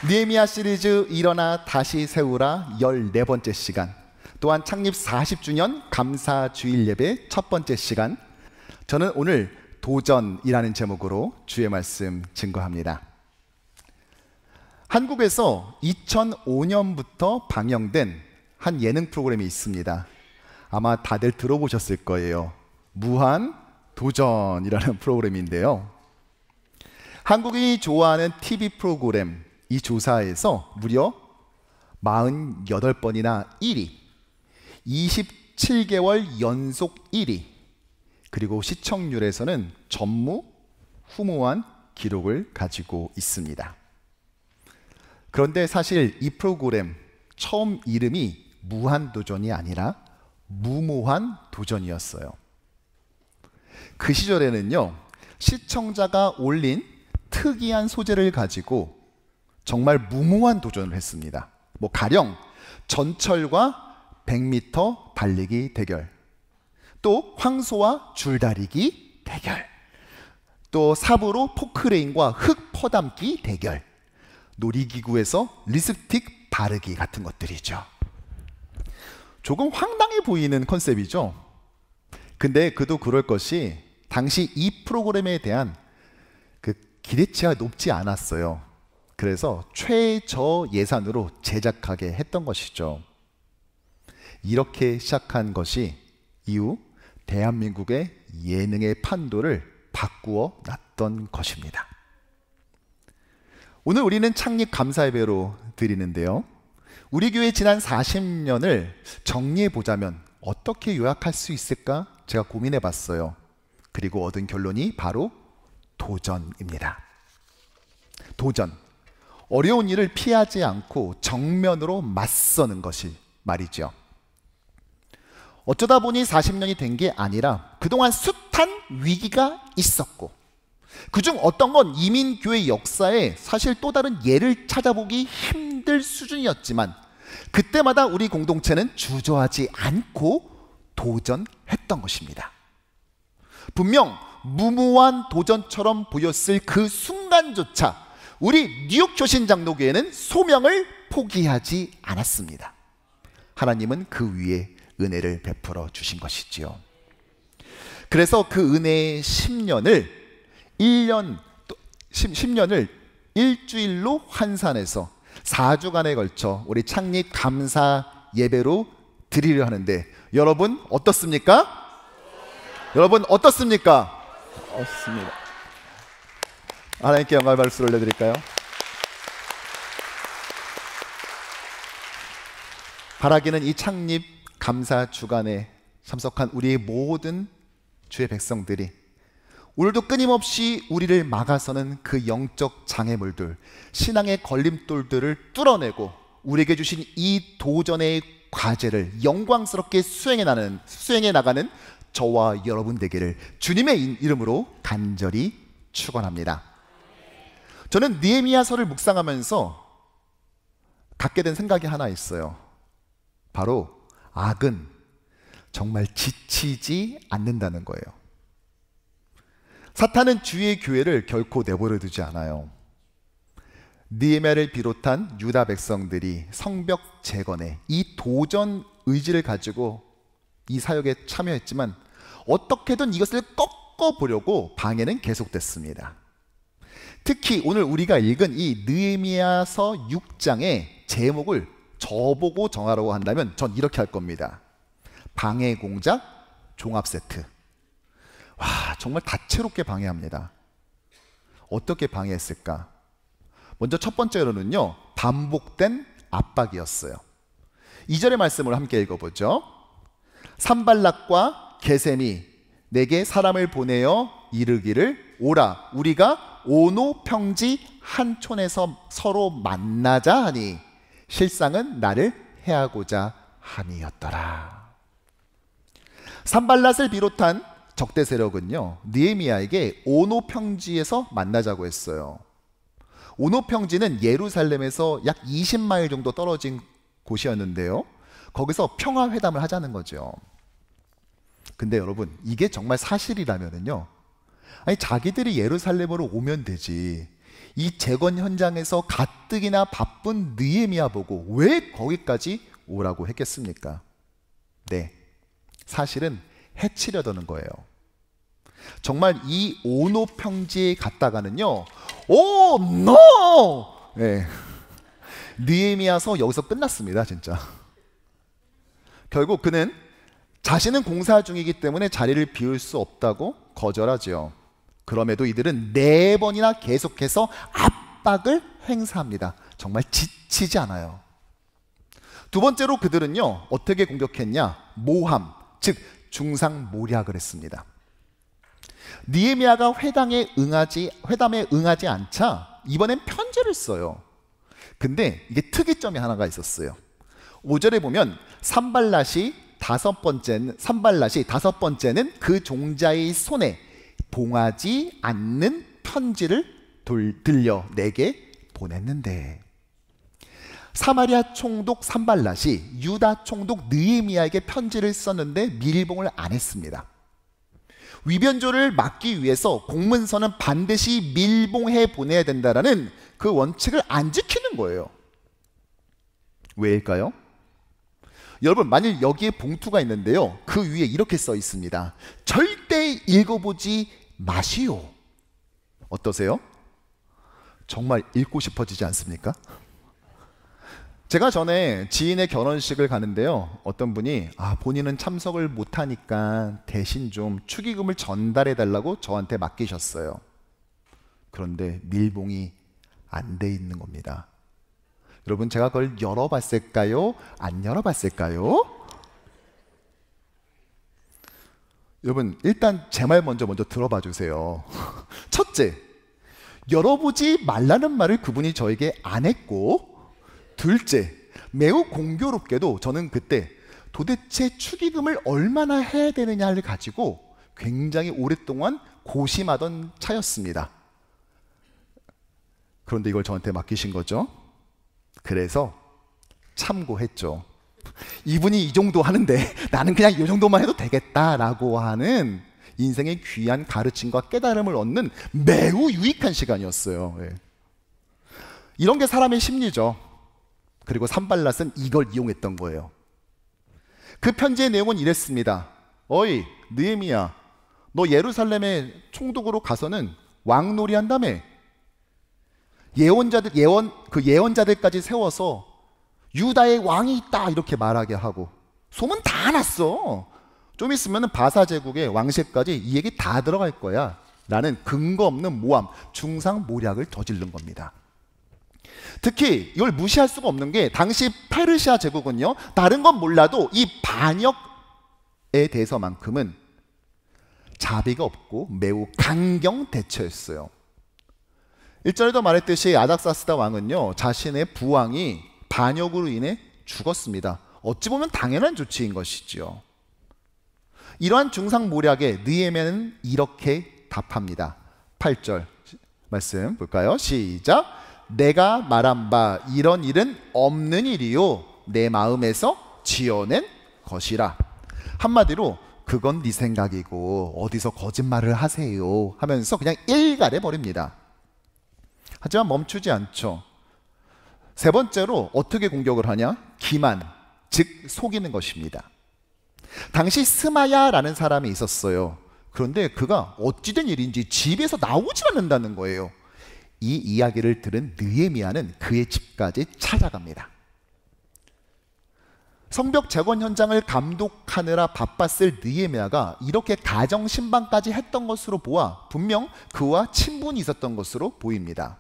느헤미야 시리즈 일어나 다시 세우라 14번째 시간, 또한 창립 40주년 감사 주일 예배 첫 번째 시간, 저는 오늘 도전이라는 제목으로 주의 말씀 증거합니다. 한국에서 2005년부터 방영된 한 예능 프로그램이 있습니다. 아마 다들 들어보셨을 거예요. 무한 도전이라는 프로그램인데요. 한국인이 좋아하는 TV 프로그램 이 조사에서 무려 48번이나 1위, 27개월 연속 1위, 그리고 시청률에서는 전무후무한 기록을 가지고 있습니다. 그런데 사실 이 프로그램 처음 이름이 무한도전이 아니라 무모한 도전이었어요. 그 시절에는요, 시청자가 올린 특이한 소재를 가지고 정말 무모한 도전을 했습니다. 가령 전철과 100m 달리기 대결, 또 황소와 줄다리기 대결, 또 삽으로 포크레인과 흙 퍼담기 대결, 놀이기구에서 립스틱 바르기 같은 것들이죠. 조금 황당해 보이는 컨셉이죠. 근데 그도 그럴 것이 당시 이 프로그램에 대한 그 기대치가 높지 않았어요. 그래서 최저 예산으로 제작하게 했던 것이죠. 이렇게 시작한 것이 이후 대한민국의 예능의 판도를 바꾸어 놨던 것입니다. 오늘 우리는 창립 감사 예배로 드리는데요, 우리 교회 지난 40년을 정리해 보자면 어떻게 요약할 수 있을까 제가 고민해 봤어요. 그리고 얻은 결론이 바로 도전입니다. 도전. 어려운 일을 피하지 않고 정면으로 맞서는 것이 말이죠. 어쩌다 보니 40년이 된 게 아니라 그동안 숱한 위기가 있었고, 그중 어떤 건 이민교회 역사에 사실 또 다른 예를 찾아보기 힘들 수준이었지만 그때마다 우리 공동체는 주저하지 않고 도전했던 것입니다. 분명 무모한 도전처럼 보였을 그 순간조차 우리 뉴욕 효신 장로교회는 소명을 포기하지 않았습니다. 하나님은 그 위에 은혜를 베풀어 주신 것이지요. 그래서 그 은혜의 10년을 10년을 일주일로 환산해서 4주간에 걸쳐 우리 창립 감사 예배로 드리려 하는데, 여러분 어떻습니까? 여러분 어떻습니까? 없습니다. 하나님께 영광을 박수 올려드릴까요? 바라기는 이 창립 감사 주간에 참석한 우리의 모든 주의 백성들이 오늘도 끊임없이 우리를 막아서는 그 영적 장애물들, 신앙의 걸림돌들을 뚫어내고 우리에게 주신 이 도전의 과제를 영광스럽게 수행해 나가는 저와 여러분 되기를 주님의 이름으로 간절히 축원합니다. 저는 느헤미야서를 묵상하면서 갖게 된 생각이 하나 있어요. 바로 악은 정말 지치지 않는다는 거예요. 사탄은 주의 교회를 결코 내버려 두지 않아요. 느헤미야를 비롯한 유다 백성들이 성벽 재건에 이 도전 의지를 가지고 이 사역에 참여했지만 어떻게든 이것을 꺾어보려고 방해는 계속됐습니다. 특히 오늘 우리가 읽은 이 느헤미야서 6장의 제목을 저보고 정하라고 한다면 전 이렇게 할 겁니다. 방해 공작 종합 세트. 와, 정말 다채롭게 방해합니다. 어떻게 방해했을까? 먼저 첫 번째로는요, 반복된 압박이었어요. 2절의 말씀을 함께 읽어보죠. 산발락과 게셈이 내게 사람을 보내어 이르기를 오라, 우리가 오노 평지 한 촌에서 서로 만나자 하니 실상은 나를 해하고자 함이었더라. 산발랏을 비롯한 적대 세력은요, 느헤미야에게 오노 평지에서 만나자고 했어요. 오노 평지는 예루살렘에서 약 20마일 정도 떨어진 곳이었는데요, 거기서 평화회담을 하자는 거죠. 근데 여러분, 이게 정말 사실이라면은요, 아니 자기들이 예루살렘으로 오면 되지, 이 재건 현장에서 가뜩이나 바쁜 느헤미야 보고 왜 거기까지 오라고 했겠습니까? 네, 사실은 해치려던 거예요. 정말 이 오노 평지에 갔다가는요, 오 노! 네. 느헤미야서 여기서 끝났습니다, 진짜. 결국 그는 자신은 공사 중이기 때문에 자리를 비울 수 없다고 거절하죠. 그럼에도 이들은 4번이나 계속해서 압박을 행사합니다. 정말 지치지 않아요. 두 번째로 그들은요, 어떻게 공격했냐? 모함, 즉 중상모략을 했습니다. 느헤미야가 회담에 응하지 않자 이번엔 편지를 써요. 근데 이게 특이점이 하나가 있었어요. 5절에 보면 산발랏이 다섯 번째는 그 종자의 손에 봉하지 않는 편지를 들려 내게 보냈는데, 사마리아 총독 산발랏이 유다 총독 느헤미야에게 편지를 썼는데 밀봉을 안 했습니다. 위변조를 막기 위해서 공문서는 반드시 밀봉해 보내야 된다라는 그 원칙을 안 지키는 거예요. 왜일까요? 여러분, 만일 여기에 봉투가 있는데요, 그 위에 이렇게 써 있습니다. 절대 읽어보지 마시오. 어떠세요? 정말 읽고 싶어지지 않습니까? 제가 전에 지인의 결혼식을 가는데요, 어떤 분이 본인은 참석을 못하니까 대신 좀 축의금을 전달해 달라고 저한테 맡기셨어요. 그런데 밀봉이 안 돼 있는 겁니다. 여러분, 제가 그걸 열어봤을까요? 안 열어봤을까요? 여러분, 일단 제 말 먼저 들어봐 주세요. 첫째, 열어보지 말라는 말을 그분이 저에게 안 했고, 둘째, 매우 공교롭게도 저는 그때 도대체 축의금을 얼마나 해야 되느냐를 가지고 굉장히 오랫동안 고심하던 차였습니다. 그런데 이걸 저한테 맡기신 거죠. 그래서 참고했죠. 이분이 이 정도 하는데 나는 그냥 이 정도만 해도 되겠다라고 하는 인생의 귀한 가르침과 깨달음을 얻는 매우 유익한 시간이었어요. 네. 이런 게 사람의 심리죠. 그리고 산발랏은 이걸 이용했던 거예요. 그 편지의 내용은 이랬습니다. 어이 느헤미야, 너 예루살렘에 총독으로 가서는 왕놀이 한다며. 예언자들까지 세워서 유다의 왕이 있다 이렇게 말하게 하고 소문 다 났어. 좀 있으면 바사 제국의 왕실까지 이 얘기 다 들어갈 거야 라는 근거 없는 모함, 중상모략을 저지른 겁니다. 특히 이걸 무시할 수가 없는 게 당시 페르시아 제국은요, 다른 건 몰라도 이 반역에 대해서만큼은 자비가 없고 매우 강경 대처였어요. 1절에도 말했듯이 아닥사스다 왕은요, 자신의 부왕이 반역으로 인해 죽었습니다. 어찌 보면 당연한 조치인 것이지요. 이러한 중상모략에 느헤미야는 이렇게 답합니다. 8절 말씀 볼까요? 시작. 내가 말한 바 이런 일은 없는 일이요 내 마음에서 지어낸 것이라. 한마디로 그건 네 생각이고 어디서 거짓말을 하세요 하면서 그냥 일갈해 버립니다. 하지만 멈추지 않죠. 세 번째로 어떻게 공격을 하냐? 기만, 즉 속이는 것입니다. 당시 스마야라는 사람이 있었어요. 그런데 그가 어찌된 일인지 집에서 나오질 않는다는 거예요. 이 이야기를 들은 느헤미야는 그의 집까지 찾아갑니다. 성벽 재건 현장을 감독하느라 바빴을 느헤미야가 이렇게 가정 신방까지 했던 것으로 보아 분명 그와 친분이 있었던 것으로 보입니다.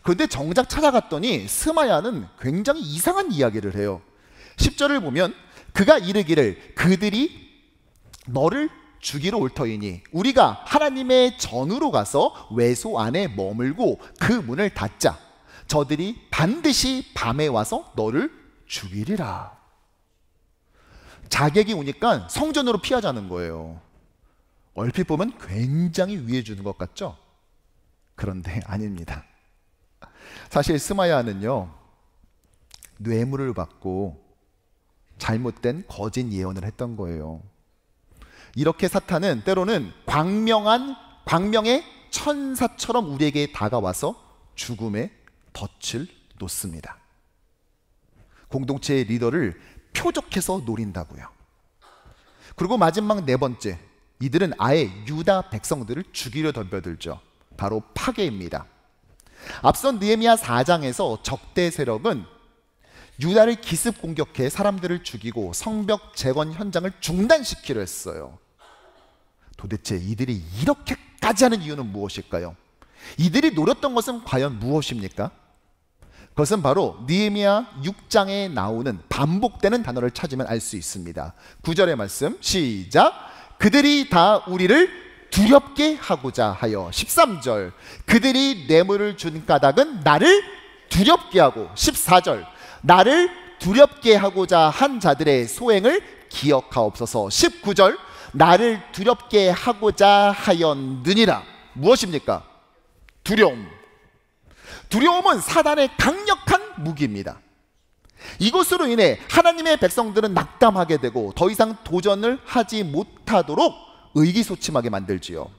그런데 정작 찾아갔더니 스마야는 굉장히 이상한 이야기를 해요. 10절을 보면 그가 이르기를 그들이 너를 죽이러 올 터이니 우리가 하나님의 전으로 가서 외소 안에 머물고 그 문을 닫자. 저들이 반드시 밤에 와서 너를 죽이리라. 자객이 오니까 성전으로 피하자는 거예요. 얼핏 보면 굉장히 위해 주는 것 같죠? 그런데 아닙니다. 사실 스마야는요, 뇌물을 받고 잘못된 거짓 예언을 했던 거예요. 이렇게 사탄은 때로는 광명의 천사처럼 우리에게 다가와서 죽음의 덫을 놓습니다. 공동체의 리더를 표적해서 노린다고요. 그리고 마지막 네 번째, 이들은 아예 유다 백성들을 죽이려 덤벼들죠. 바로 파괴입니다. 앞선 느헤미야 4장에서 적대 세력은 유다를 기습 공격해 사람들을 죽이고 성벽 재건 현장을 중단시키려 했어요. 도대체 이들이 이렇게까지 하는 이유는 무엇일까요? 이들이 노렸던 것은 과연 무엇입니까? 그것은 바로 느헤미야 6장에 나오는 반복되는 단어를 찾으면 알 수 있습니다. 9절의 말씀 시작. 그들이 다 우리를 두렵게 하고자 하여. 13절 그들이 뇌물을 준 까닭은 나를 두렵게 하고. 14절 나를 두렵게 하고자 한 자들의 소행을 기억하옵소서. 19절 나를 두렵게 하고자 하였느니라. 무엇입니까? 두려움. 두려움은 사단의 강력한 무기입니다. 이것으로 인해 하나님의 백성들은 낙담하게 되고 더 이상 도전을 하지 못하도록 의기소침하게 만들지요.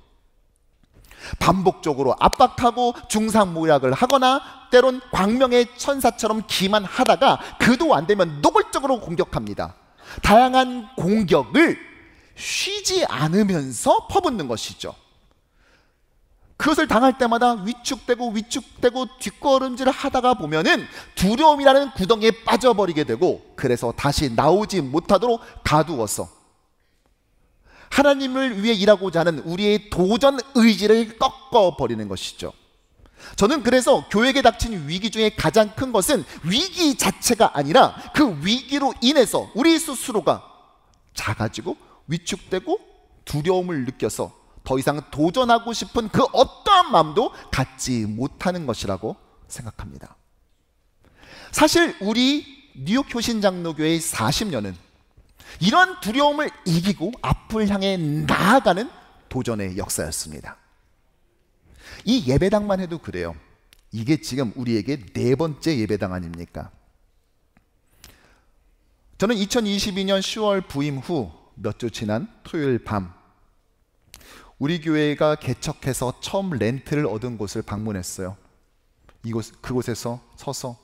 반복적으로 압박하고 중상모략을 하거나 때론 광명의 천사처럼 기만하다가 그도 안 되면 노골적으로 공격합니다. 다양한 공격을 쉬지 않으면서 퍼붓는 것이죠. 그것을 당할 때마다 위축되고 뒷걸음질을 하다가 보면은 두려움이라는 구덩이에 빠져버리게 되고, 그래서 다시 나오지 못하도록 가두어서 하나님을 위해 일하고자 하는 우리의 도전 의지를 꺾어버리는 것이죠. 저는 그래서 교회에 닥친 위기 중에 가장 큰 것은 위기 자체가 아니라 그 위기로 인해서 우리 스스로가 작아지고 위축되고 두려움을 느껴서 더 이상 도전하고 싶은 그 어떠한 마음도 갖지 못하는 것이라고 생각합니다. 사실 우리 뉴욕 효신장로교회의 40년은 이런 두려움을 이기고 앞을 향해 나아가는 도전의 역사였습니다. 이 예배당만 해도 그래요. 이게 지금 우리에게 네 번째 예배당 아닙니까? 저는 2022년 10월 부임 후 몇 주 지난 토요일 밤 우리 교회가 개척해서 처음 렌트를 얻은 곳을 방문했어요. 그곳에서 서서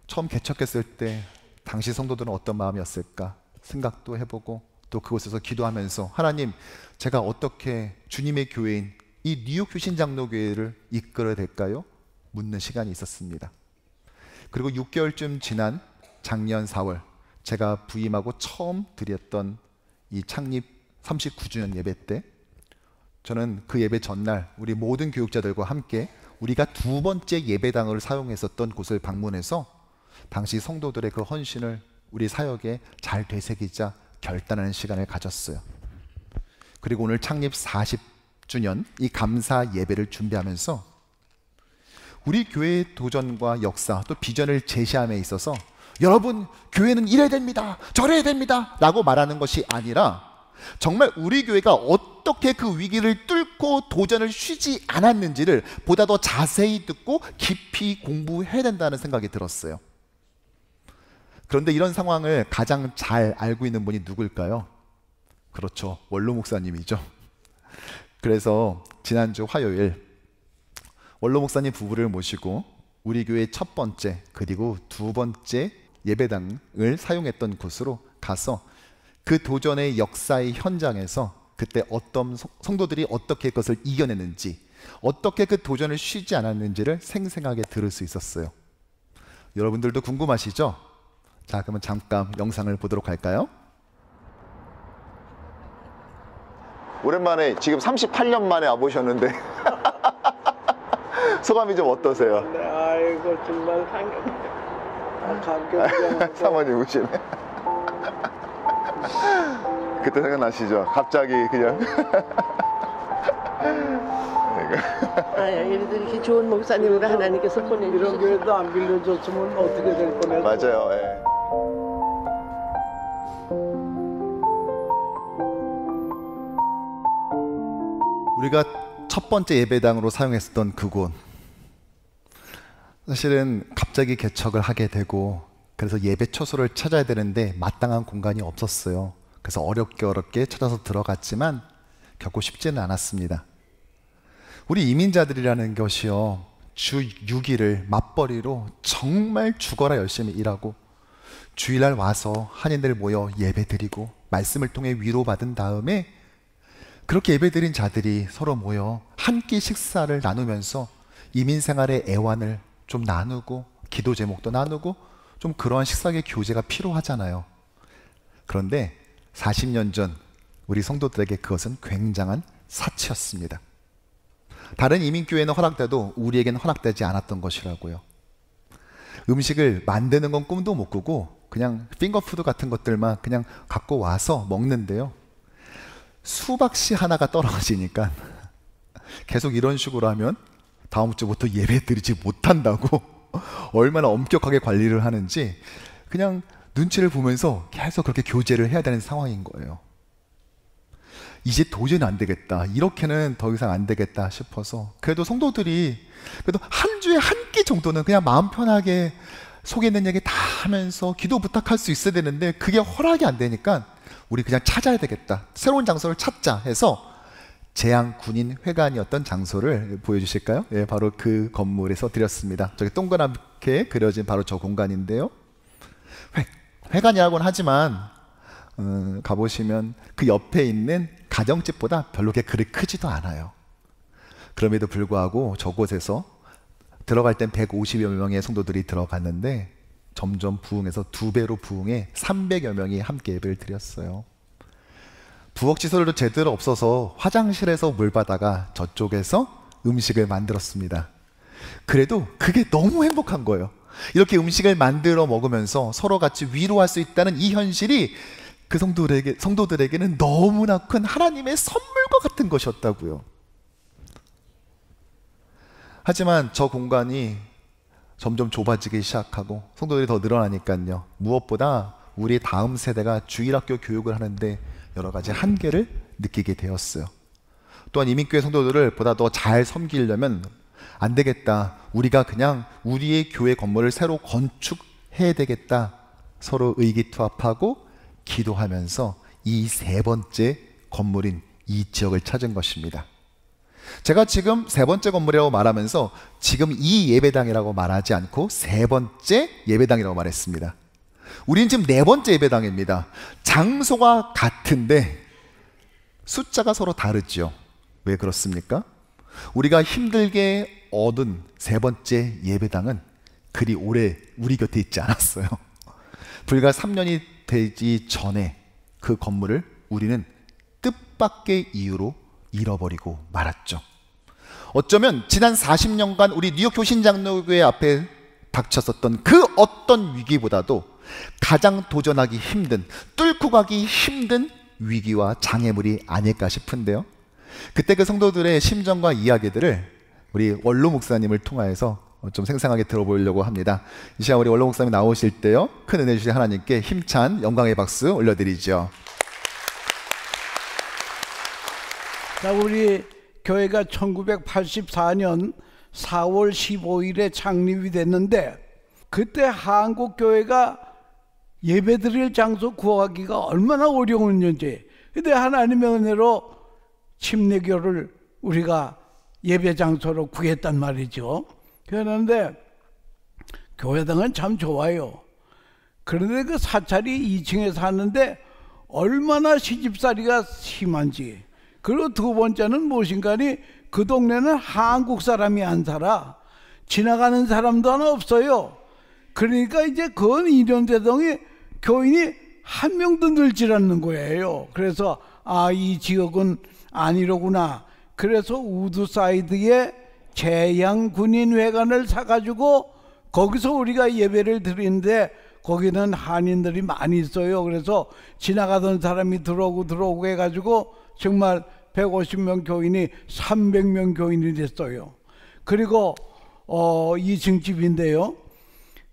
처음 개척했을 때 당시 성도들은 어떤 마음이었을까 생각도 해보고, 또 그곳에서 기도하면서 하나님, 제가 어떻게 주님의 교회인 이 뉴욕 휴신장로교회를 이끌어야 될까요? 묻는 시간이 있었습니다. 그리고 6개월쯤 지난 작년 4월 제가 부임하고 처음 드렸던 이 창립 39주년 예배 때, 저는 그 예배 전날 우리 모든 교육자들과 함께 우리가 두 번째 예배당을 사용했었던 곳을 방문해서 당시 성도들의 그 헌신을 우리 사역에 잘 되새기자 결단하는 시간을 가졌어요. 그리고 오늘 창립 40주년 이 감사 예배를 준비하면서 우리 교회의 도전과 역사 또 비전을 제시함에 있어서 여러분, 교회는 이래야 됩니다, 저래야 됩니다 라고 말하는 것이 아니라 정말 우리 교회가 어떻게 그 위기를 뚫고 도전을 쉬지 않았는지를 보다 더 자세히 듣고 깊이 공부해야 된다는 생각이 들었어요. 그런데 이런 상황을 가장 잘 알고 있는 분이 누굴까요? 그렇죠, 원로 목사님이죠. 그래서 지난주 화요일 원로 목사님 부부를 모시고 우리 교회 첫 번째 그리고 두 번째 예배당을 사용했던 곳으로 가서 그 도전의 역사의 현장에서 그때 어떤 성도들이 어떻게 그것을 이겨냈는지, 어떻게 그 도전을 쉬지 않았는지를 생생하게 들을 수 있었어요. 여러분들도 궁금하시죠? 자, 그러면 잠깐 영상을 보도록 할까요? 오랜만에, 지금 38년 만에 와보셨는데 소감이 좀 어떠세요? 네, 아이고 정말 감격. 사모님 우시네. 그때 생각나시죠? 갑자기 그냥. 이래도 이렇게 좋은 목사님으로 하나님께서 보내주셔서 이런 교회도 안 빌려줬으면 어떻게 될 뻔했어. 맞아요. 예. 우리가 첫 번째 예배당으로 사용했었던 그곳, 사실은 갑자기 개척을 하게 되고 그래서 예배 초소를 찾아야 되는데 마땅한 공간이 없었어요. 그래서 어렵게 찾아서 들어갔지만 결코 쉽지는 않았습니다. 우리 이민자들이라는 것이요, 주 6일을 맞벌이로 정말 죽어라 열심히 일하고 주일날 와서 한인들 모여 예배 드리고 말씀을 통해 위로받은 다음에 그렇게 예배 드린 자들이 서로 모여 한 끼 식사를 나누면서 이민 생활의 애환을 좀 나누고 기도 제목도 나누고 좀 그러한 식사의 교제가 필요하잖아요. 그런데 40년 전 우리 성도들에게 그것은 굉장한 사치였습니다. 다른 이민교회는 허락돼도 우리에게는 허락되지 않았던 것이라고요. 음식을 만드는 건 꿈도 못 꾸고 그냥 핑거푸드 같은 것들만 그냥 갖고 와서 먹는데요, 수박씨 하나가 떨어지니까 계속 이런 식으로 하면 다음 주부터 예배 드리지 못한다고 얼마나 엄격하게 관리를 하는지 그냥 눈치를 보면서 계속 그렇게 교제를 해야 되는 상황인 거예요. 이제 도저히 안 되겠다, 이렇게는 더 이상 안 되겠다 싶어서 그래도 성도들이 그래도 한 주에 한 끼 정도는 그냥 마음 편하게 속에 있는 얘기 다 하면서 기도 부탁할 수 있어야 되는데 그게 허락이 안 되니까 우리 그냥 찾아야 되겠다, 새로운 장소를 찾자 해서 재향군인회관이었던 장소를 보여주실까요? 네, 바로 그 건물에서 드렸습니다. 저기 동그랗게 그려진 바로 저 공간인데요, 회관이라고는 하지만 가보시면 그 옆에 있는 가정집보다 별로 그렇게 크지도 않아요. 그럼에도 불구하고 저곳에서 들어갈 땐 150여 명의 성도들이 들어갔는데 점점 부흥해서 2배로 부흥해 300여 명이 함께 예배를 드렸어요. 부엌시설도 제대로 없어서 화장실에서 물 받아가 저쪽에서 음식을 만들었습니다. 그래도 그게 너무 행복한 거예요. 이렇게 음식을 만들어 먹으면서 서로 같이 위로할 수 있다는 이 현실이 그 성도들에게는 너무나 큰 하나님의 선물과 같은 것이었다고요. 하지만 저 공간이 점점 좁아지기 시작하고 성도들이 더 늘어나니까요, 무엇보다 우리 다음 세대가 주일학교 교육을 하는데 여러 가지 한계를 느끼게 되었어요. 또한 이민교회 성도들을 보다 더 잘 섬기려면 안 되겠다, 우리가 그냥 우리의 교회 건물을 새로 건축해야 되겠다, 서로 의기투합하고 기도하면서 이 세 번째 건물인 이 지역을 찾은 것입니다. 제가 지금 세 번째 건물이라고 말하면서 지금 이 예배당이라고 말하지 않고 세 번째 예배당이라고 말했습니다. 우린 지금 네 번째 예배당입니다. 장소가 같은데 숫자가 서로 다르죠. 왜 그렇습니까? 우리가 힘들게 얻은 세 번째 예배당은 그리 오래 우리 곁에 있지 않았어요. 불과 3년이 되기 전에 그 건물을 우리는 뜻밖의 이유로 잃어버리고 말았죠. 어쩌면 지난 40년간 우리 뉴욕 효신장로교회 앞에 닥쳤었던 그 어떤 위기보다도 가장 도전하기 힘든, 뚫고 가기 힘든 위기와 장애물이 아닐까 싶은데요. 그때 그 성도들의 심정과 이야기들을 우리 원로 목사님을 통하여서 좀 생생하게 들어보려고 합니다. 이 시간 우리 원로 목사님 나오실 때요, 큰 은혜 주신 하나님께 힘찬 영광의 박수 올려드리죠. 자, 우리 교회가 1984년 4월 15일에 창립이 됐는데, 그때 한국 교회가 예배드릴 장소 구하기가 얼마나 어려웠는지. 근데 하나님의 은혜로 침례교를 우리가 예배 장소로 구했단 말이죠. 그런데 교회당은 참 좋아요. 그런데 그 사찰이 2층에 사는데 얼마나 시집살이가 심한지. 그리고 두 번째는 무엇인가니, 그 동네는 한국 사람이 안 살아. 지나가는 사람도 하나 없어요. 그러니까 이제 그 이련대동이 교인이 한 명도 늘질 않는 거예요. 그래서 이 지역은 아니로구나. 그래서 우드사이드에 재향군인회관을 사가지고 거기서 우리가 예배를 드리는데, 거기는 한인들이 많이 있어요. 그래서 지나가던 사람이 들어오고 해가지고 정말 150명 교인이 300명 교인이 됐어요. 그리고 2층 집인데요.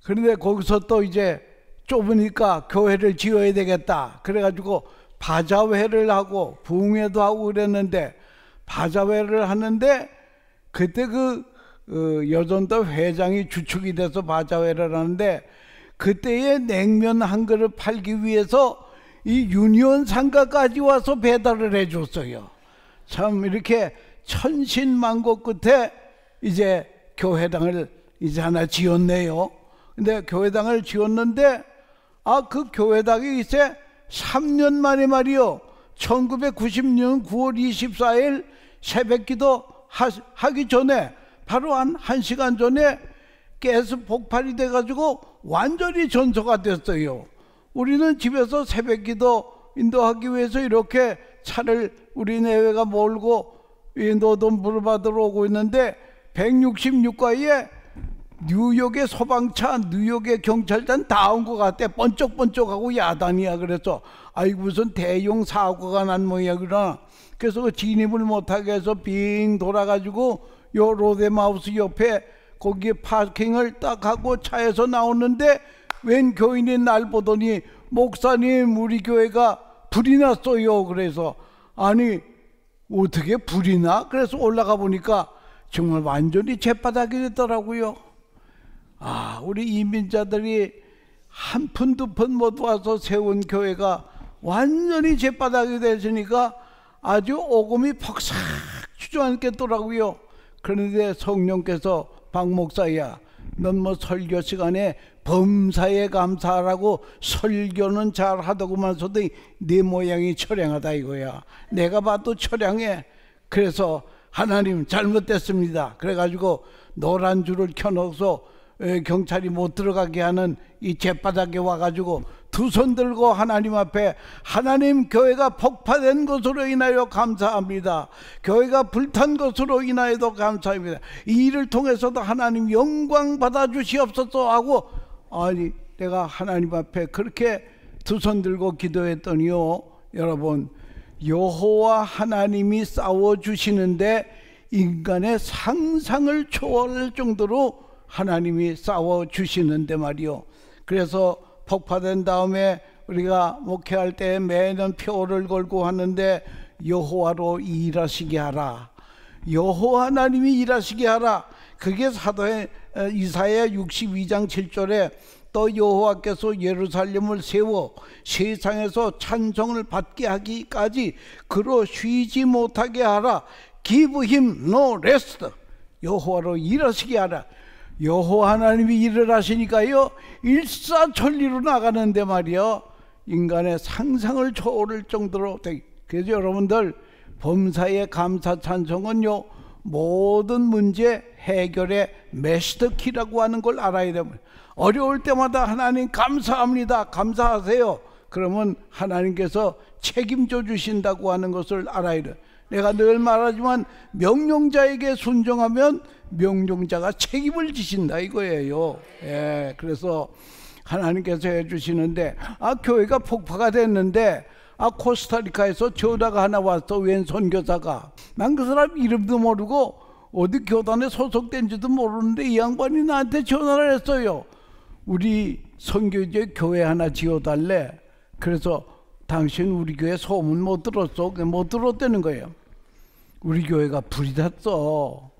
그런데 거기서 또 이제 좁으니까 교회를 지어야 되겠다. 그래가지고 바자회를 하고 부흥회도 하고 그랬는데, 바자회를 하는데 그때 그 여전도 회장이 주축이 돼서 바자회를 하는데, 그때의 냉면 한 그릇 팔기 위해서 이 유니온 상가까지 와서 배달을 해줬어요. 참 이렇게 천신만고 끝에 이제 교회당을 이제 하나 지었네요. 근데 교회당을 지었는데, 그 교회당이 이제 3년 만에 말이요, 1990년 9월 24일 새벽기도 하기 전에, 바로 한 1시간 전에 가스 폭발이 돼가지고 완전히 전소가 됐어요. 우리는 집에서 새벽기도 인도하기 위해서 이렇게 차를 우리 내외가 몰고 인도도 물어받으러 오고 있는데, 166가에 뉴욕의 소방차, 뉴욕의 경찰단 다 온 것 같아. 번쩍번쩍하고 야단이야. 그래서 무슨 대형 사고가 난 모양이구나. 그래서 그 진입을 못하게 해서 빙 돌아가지고 요 로데마우스 옆에 거기에 파킹을 딱 하고 차에서 나오는데, 웬 교인이 날 보더니 목사님, 우리 교회가 불이 났어요. 그래서 아니 어떻게 불이 나? 그래서 올라가 보니까 정말 완전히 잿바닥이 됐더라고요. 우리 이민자들이 한 푼 두 푼 못 와서 세운 교회가 완전히 잿바닥이 되시니까 아주 오금이 퍽싹 주저앉겠더라고요. 그런데 성령께서 박 목사야, 넌 뭐 설교 시간에 범사에 감사하라고 설교는 잘 하더구만서도 네 모양이 처량하다 이거야. 내가 봐도 처량해. 그래서 하나님 잘못됐습니다. 그래가지고 노란 줄을 켜놓아서 경찰이 못 들어가게 하는 이 잿바닥에 와가지고 두 손 들고 하나님 앞에, 하나님, 교회가 폭파된 것으로 인하여 감사합니다. 교회가 불탄 것으로 인하여도 감사합니다. 이 일을 통해서도 하나님 영광 받아주시옵소서 하고, 내가 하나님 앞에 그렇게 두 손 들고 기도했더니요, 여러분, 여호와 하나님이 싸워주시는데 인간의 상상을 초월할 정도로 하나님이 싸워주시는데 말이요. 그래서 폭파된 다음에 우리가 목회할 때 매년 표를 걸고 하는데, 여호와로 일하시게 하라, 여호와 하나님이 일하시게 하라. 그게 사도의 이사야 62장 7절에 또 여호와께서 예루살렘을 세워 세상에서 찬송을 받게 하기까지 그로 쉬지 못하게 하라. give him no rest. 여호와로 일하시게 하라. 여호와 하나님이 일을 하시니까요, 일사천리로 나가는데 말이요, 인간의 상상을 초월할 정도로. 그래서 여러분들, 범사의 감사 찬송은요, 모든 문제 해결의 메스터키라고 하는 걸 알아야 됩니다. 어려울 때마다 하나님 감사합니다, 감사하세요. 그러면 하나님께서 책임져 주신다고 하는 것을 알아야 돼요. 내가 늘 말하지만 명령자에게 순종하면 명령자가 책임을 지신다 이거예요. 예, 그래서 하나님께서 해주시는데, 교회가 폭파가 됐는데, 코스타리카에서 전화가 하나 왔어. 웬 선교사가. 난 그 사람 이름도 모르고 어디 교단에 소속된지도 모르는데 이 양반이 나한테 전화를 했어요. 우리 선교지에 교회 하나 지어달래. 그래서 당신 우리 교회 소문 못 들었어? 못 들었다는 거예요. 우리 교회가 불이 탔어.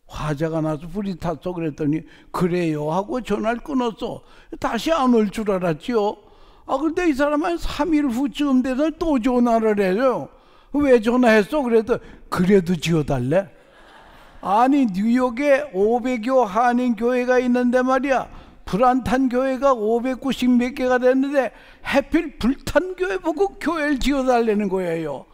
화재가 나서 불이 탔어. 그랬더니 그래요 하고 전화를 끊었어. 다시 안 올 줄 알았지요. 근데 이 사람은 3일 후쯤 돼서 또 전화를 해요. 왜 전화했어? 그래도 그래도 지어달래? 아니, 뉴욕에 500여 한인 교회가 있는데 말이야, 불안탄 교회가 590 몇 개가 됐는데 하필 불탄 교회 보고 교회를 지어달라는 거예요.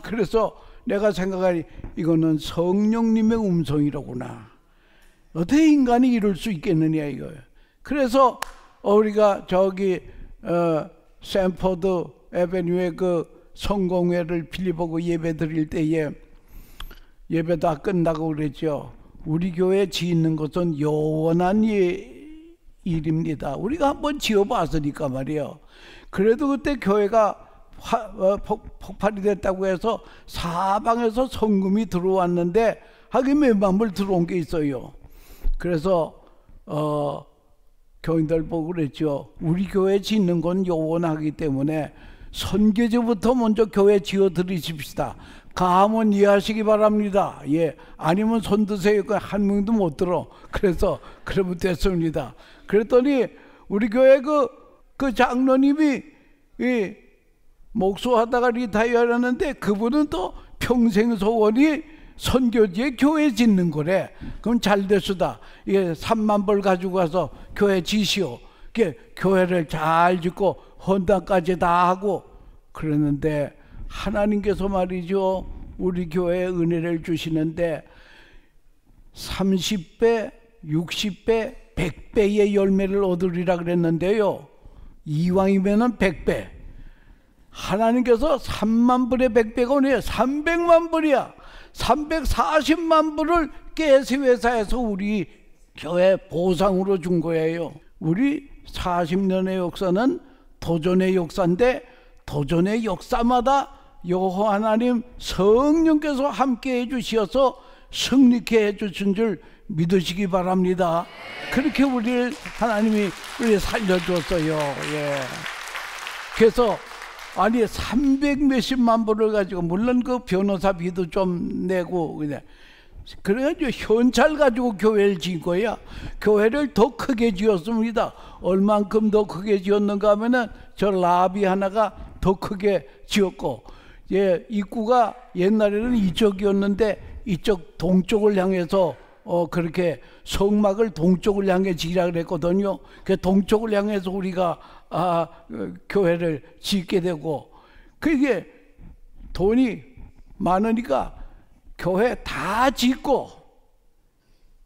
그래서 내가 생각하니 이거는 성령님의 음성이로구나. 어떻게 인간이 이럴 수 있겠느냐 이거예요. 그래서 우리가 저기 샌퍼드 에베뉴의 그 성공회를 빌리보고 예배 드릴 때에, 예배 다 끝나고 그랬죠. 우리 교회 짓는 것은 영원한 일입니다. 우리가 한번 지어봤으니까 말이에요. 그래도 그때 교회가 폭발이 됐다고 해서 사방에서 성금이 들어왔는데 하긴 몇만 불 들어온 게 있어요. 그래서 교인들 보고 그랬죠. 우리 교회 짓는 건 영원하기 때문에 선교제부터 먼저 교회 지어 드리십시다. 가면 이해하시기 바랍니다. 예, 아니면 손 드세요. 한 명도 못 들어. 그래서 그러면 됐습니다. 그랬더니 우리 교회 그 장로님이 목수하다가 리타이어하는데 그분은 또 평생 소원이 선교지에 교회 짓는 거래. 그럼 잘 됐수다. 3만 불 가지고 가서 교회 지시오. 교회를 잘 짓고 헌당까지 다 하고 그러는데, 하나님께서 말이죠, 우리 교회에 은혜를 주시는데 30배, 60배, 100배의 열매를 얻으리라 그랬는데요, 이왕이면은 100배. 하나님께서 3만 불에 100배가 오네요. 300만 불이야. 340만 불을 가스 회사에서 우리 교회 보상으로 준 거예요. 우리 40년의 역사는 도전의 역사인데, 도전의 역사마다 여호와 하나님 성령께서 함께 해주셔서 승리케 해주신 줄 믿으시기 바랍니다. 그렇게 우리를 하나님이 살려줬어요. 예. 그래서 300 몇십만 불을 가지고, 물론 그 변호사비도 좀 내고 그냥 그래가지고 현찰 가지고 교회를 지은 거야. 교회를 더 크게 지었습니다. 얼만큼 더 크게 지었는가 하면은 저 라비 하나가 더 크게 지었고, 입구가 옛날에는 이쪽이었는데 이쪽 동쪽을 향해서 그렇게 성막을 동쪽을 향해 지으라 그랬거든요. 그 동쪽을 향해서 우리가 교회를 짓게 되고, 그게 돈이 많으니까 교회 다 짓고,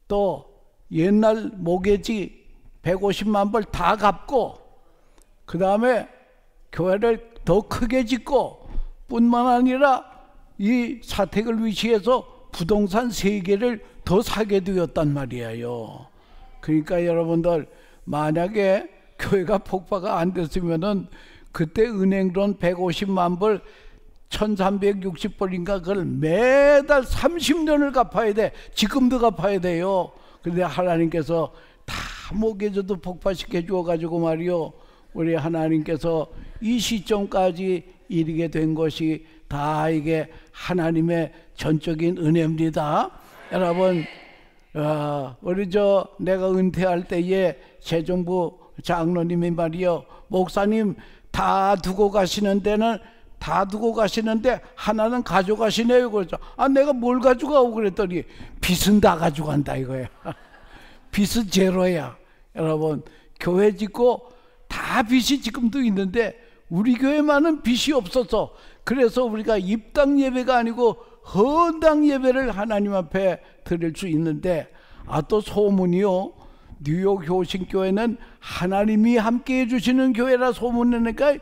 또 옛날 모계지 150만 불 다 갚고, 그 다음에 교회를 더 크게 짓고, 뿐만 아니라 이 사택을 위치해서 부동산 3개를 더 사게 되었단 말이에요. 그러니까 여러분들, 만약에 교회가 폭파가 안 됐으면은 그때 은행돈 150만 불 1360불인가 그걸 매달 30년을 갚아야 돼. 지금도 갚아야 돼요. 그런데 하나님께서 다 모계져도 폭파시켜 주어가지고 말이요, 우리 하나님께서 이 시점까지 이르게 된 것이 다 이게 하나님의 전적인 은혜입니다. 여러분, 우리 내가 은퇴할 때에 재정부 장로님이 말이요, 목사님 다 두고 가시는 데는 다 두고 가시는데 하나는 가져가시네요. 그래서 내가 뭘 가져가고 그랬더니 빚은 다 가져간다 이거야. 빚은 제로야. 여러분, 교회 짓고 다 빚이 지금도 있는데 우리 교회만은 빚이 없어서, 그래서 우리가 입당 예배가 아니고 헌당 예배를 하나님 앞에 드릴 수 있는데, 또 소문이요, 뉴욕 효신교회는 하나님이 함께 해주시는 교회라 소문내니까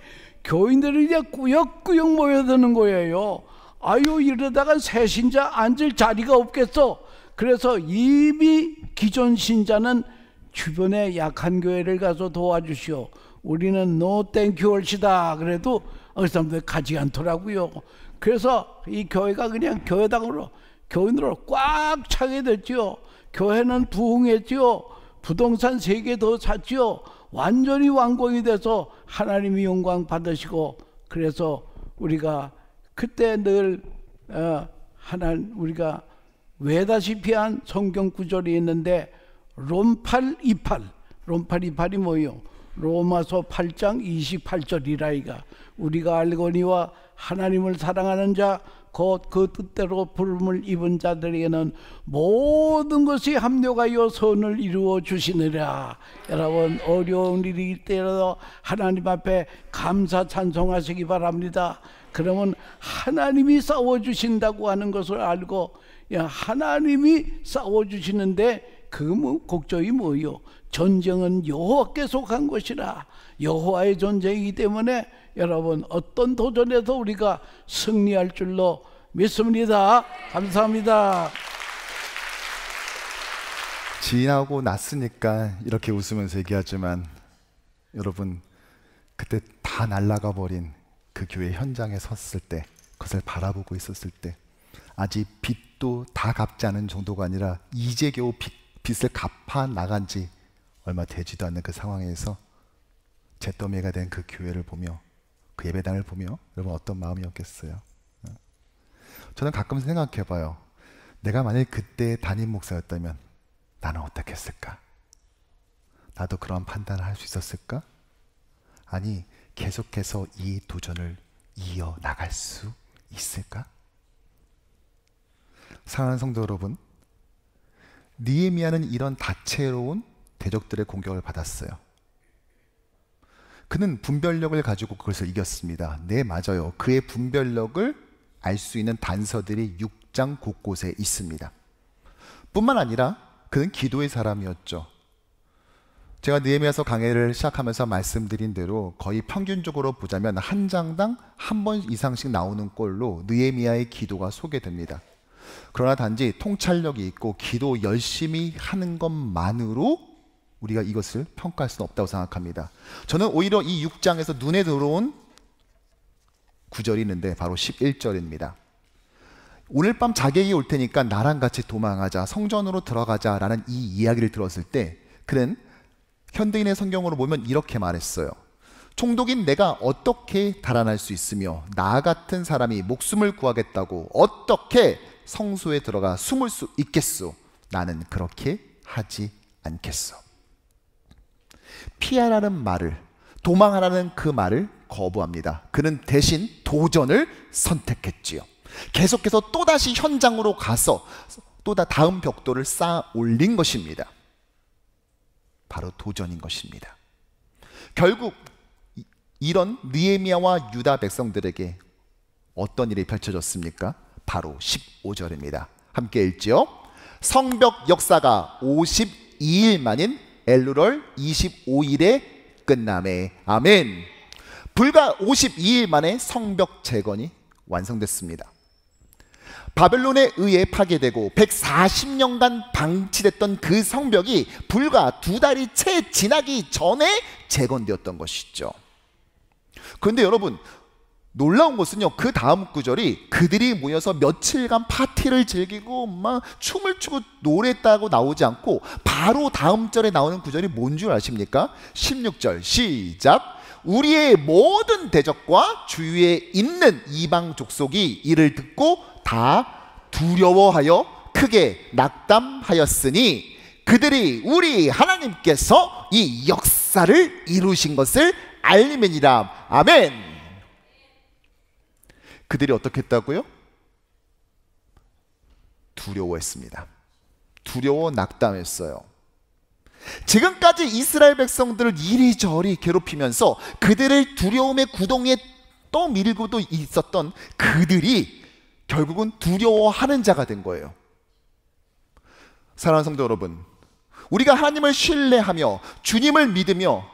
교인들이 이제 꾸역꾸역 모여드는 거예요. 이러다가 새 신자 앉을 자리가 없겠어. 그래서 이미 기존 신자는 주변에 약한 교회를 가서 도와주시오. 우리는 노 땡큐 올시다 그래도 그 사람들 가지 않더라고요. 그래서 이 교회가 그냥 교회당으로, 교인으로 꽉 차게 됐지요. 교회는 부흥했지요. 부동산 3개 더 샀지요. 완전히 완공이 돼서 하나님이 영광 받으시고, 그래서 우리가 그때 늘 우리가 외다시피 한 성경 구절이 있는데, 롬828이 뭐예요? 로마서 8장 28절이라. 우리가 알거니와 하나님을 사랑하는 자 곧 그 뜻대로 부름을 입은 자들에게는 모든 것이 합력하여 선을 이루어 주시느라. 여러분, 어려운 일일 때라도 하나님 앞에 감사 찬송하시기 바랍니다. 그러면 하나님이 싸워주신다고 하는 것을 알고, 하나님이 싸워주시는데 그 곡조이 뭐요? 전쟁은 여호와께 속한 것이라. 여호와의 전쟁이기 때문에 여러분, 어떤 도전에도 우리가 승리할 줄로 믿습니다. 감사합니다. 지나고 났으니까 이렇게 웃으면서 얘기하지만, 여러분, 그때 다 날아가 버린 그 교회 현장에 섰을 때, 그것을 바라보고 있었을 때, 아직 빚도 다 갚지 않은 정도가 아니라 이제 겨우 빚을 갚아 나간 지 얼마 되지도 않는 그 상황에서 잿더미가 된 그 교회를 보며, 그 예배당을 보며 여러분 어떤 마음이었겠어요? 저는 가끔 생각해 봐요. 내가 만약 그때 담임 목사였다면 나는 어떻게 했을까? 나도 그런 판단을 할 수 있었을까? 아니, 계속해서 이 도전을 이어나갈 수 있을까? 사랑하는 성도 여러분, 느헤미야는 이런 다채로운 대적들의 공격을 받았어요. 그는 분별력을 가지고 그것을 이겼습니다. 네, 맞아요. 그의 분별력을 알 수 있는 단서들이 6장 곳곳에 있습니다. 뿐만 아니라 그는 기도의 사람이었죠. 제가 느헤미야서 강해를 시작하면서 말씀드린 대로 거의 평균적으로 보자면 한 장당 한 번 이상씩 나오는 꼴로 느헤미야의 기도가 소개됩니다. 그러나 단지 통찰력이 있고 기도 열심히 하는 것만으로 우리가 이것을 평가할 수는 없다고 생각합니다. 저는 오히려 이 6장에서 눈에 들어온 구절이 있는데 바로 11절입니다. 오늘 밤 자객이 올 테니까 나랑 같이 도망하자, 성전으로 들어가자 라는 이 이야기를 들었을 때 그는 현대인의 성경으로 보면 이렇게 말했어요. 총독인 내가 어떻게 달아날 수 있으며 나 같은 사람이 목숨을 구하겠다고 어떻게 성소에 들어가 숨을 수 있겠소? 나는 그렇게 하지 않겠어. 피하라는 말을, 도망하라는 그 말을 거부합니다. 그는 대신 도전을 선택했지요. 계속해서 또다시 현장으로 가서 또 다음 벽돌을 쌓아 올린 것입니다. 바로 도전인 것입니다. 결국 이런 느헤미야와 유다 백성들에게 어떤 일이 펼쳐졌습니까? 바로 15절입니다. 함께 읽지요. 성벽 역사가 52일 만인 엘루럴 25일에 끝남에. 아멘. 불과 52일 만에 성벽 재건이 완성됐습니다. 바벨론에 의해 파괴되고 140년간 방치됐던 그 성벽이 불과 2달이 채 지나기 전에 재건되었던 것이죠. 그런데 여러분, 놀라운 것은요, 그 다음 구절이 그들이 모여서 며칠간 파티를 즐기고 막 춤을 추고 노래했다고 나오지 않고 바로 다음 절에 나오는 구절이 뭔 줄 아십니까? 16절 시작. 우리의 모든 대적과 주위에 있는 이방 족속이 이를 듣고 다 두려워하여 크게 낙담하였으니 그들이 우리 하나님께서 이 역사를 이루신 것을 알림이니라. 아멘. 그들이 어떻게 했다고요? 두려워했습니다. 두려워 낙담했어요. 지금까지 이스라엘 백성들을 이리저리 괴롭히면서 그들을 두려움의 구덩이에 떠밀고도 있었던 그들이 결국은 두려워하는 자가 된 거예요. 사랑하는 성도 여러분, 우리가 하나님을 신뢰하며 주님을 믿으며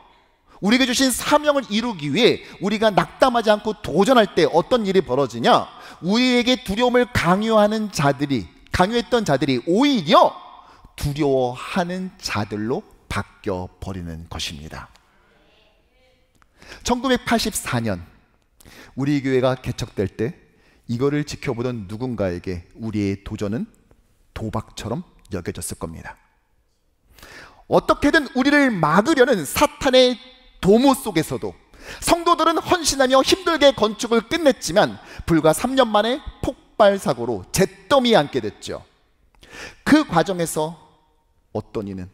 우리에게 주신 사명을 이루기 위해 우리가 낙담하지 않고 도전할 때 어떤 일이 벌어지냐? 우리에게 두려움을 강요했던 자들이 오히려 두려워하는 자들로 바뀌어 버리는 것입니다. 1984년 우리 교회가 개척될 때 이거를 지켜보던 누군가에게 우리의 도전은 도박처럼 여겨졌을 겁니다. 어떻게든 우리를 막으려는 사탄의 도모 속에서도 성도들은 헌신하며 힘들게 건축을 끝냈지만 불과 3년 만에 폭발 사고로 잿더미에 앉게 됐죠. 그 과정에서 어떤 이는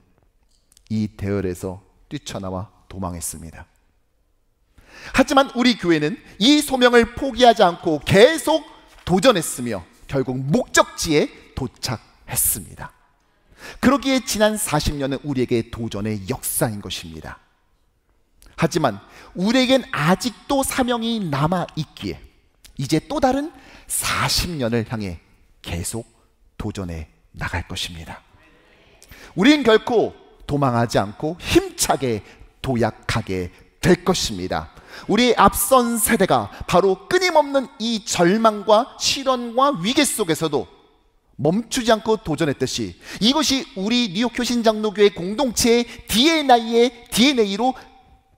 이 대열에서 뛰쳐나와 도망했습니다. 하지만 우리 교회는 이 소명을 포기하지 않고 계속 도전했으며 결국 목적지에 도착했습니다. 그러기에 지난 40년은 우리에게 도전의 역사인 것입니다. 하지만 우리에겐 아직도 사명이 남아있기에 이제 또 다른 40년을 향해 계속 도전해 나갈 것입니다. 우린 결코 도망하지 않고 힘차게 도약하게 될 것입니다. 우리 앞선 세대가 바로 끊임없는 이 절망과 시련과 위기 속에서도 멈추지 않고 도전했듯이 이것이 우리 뉴욕 효신장로교회 공동체의 DNA로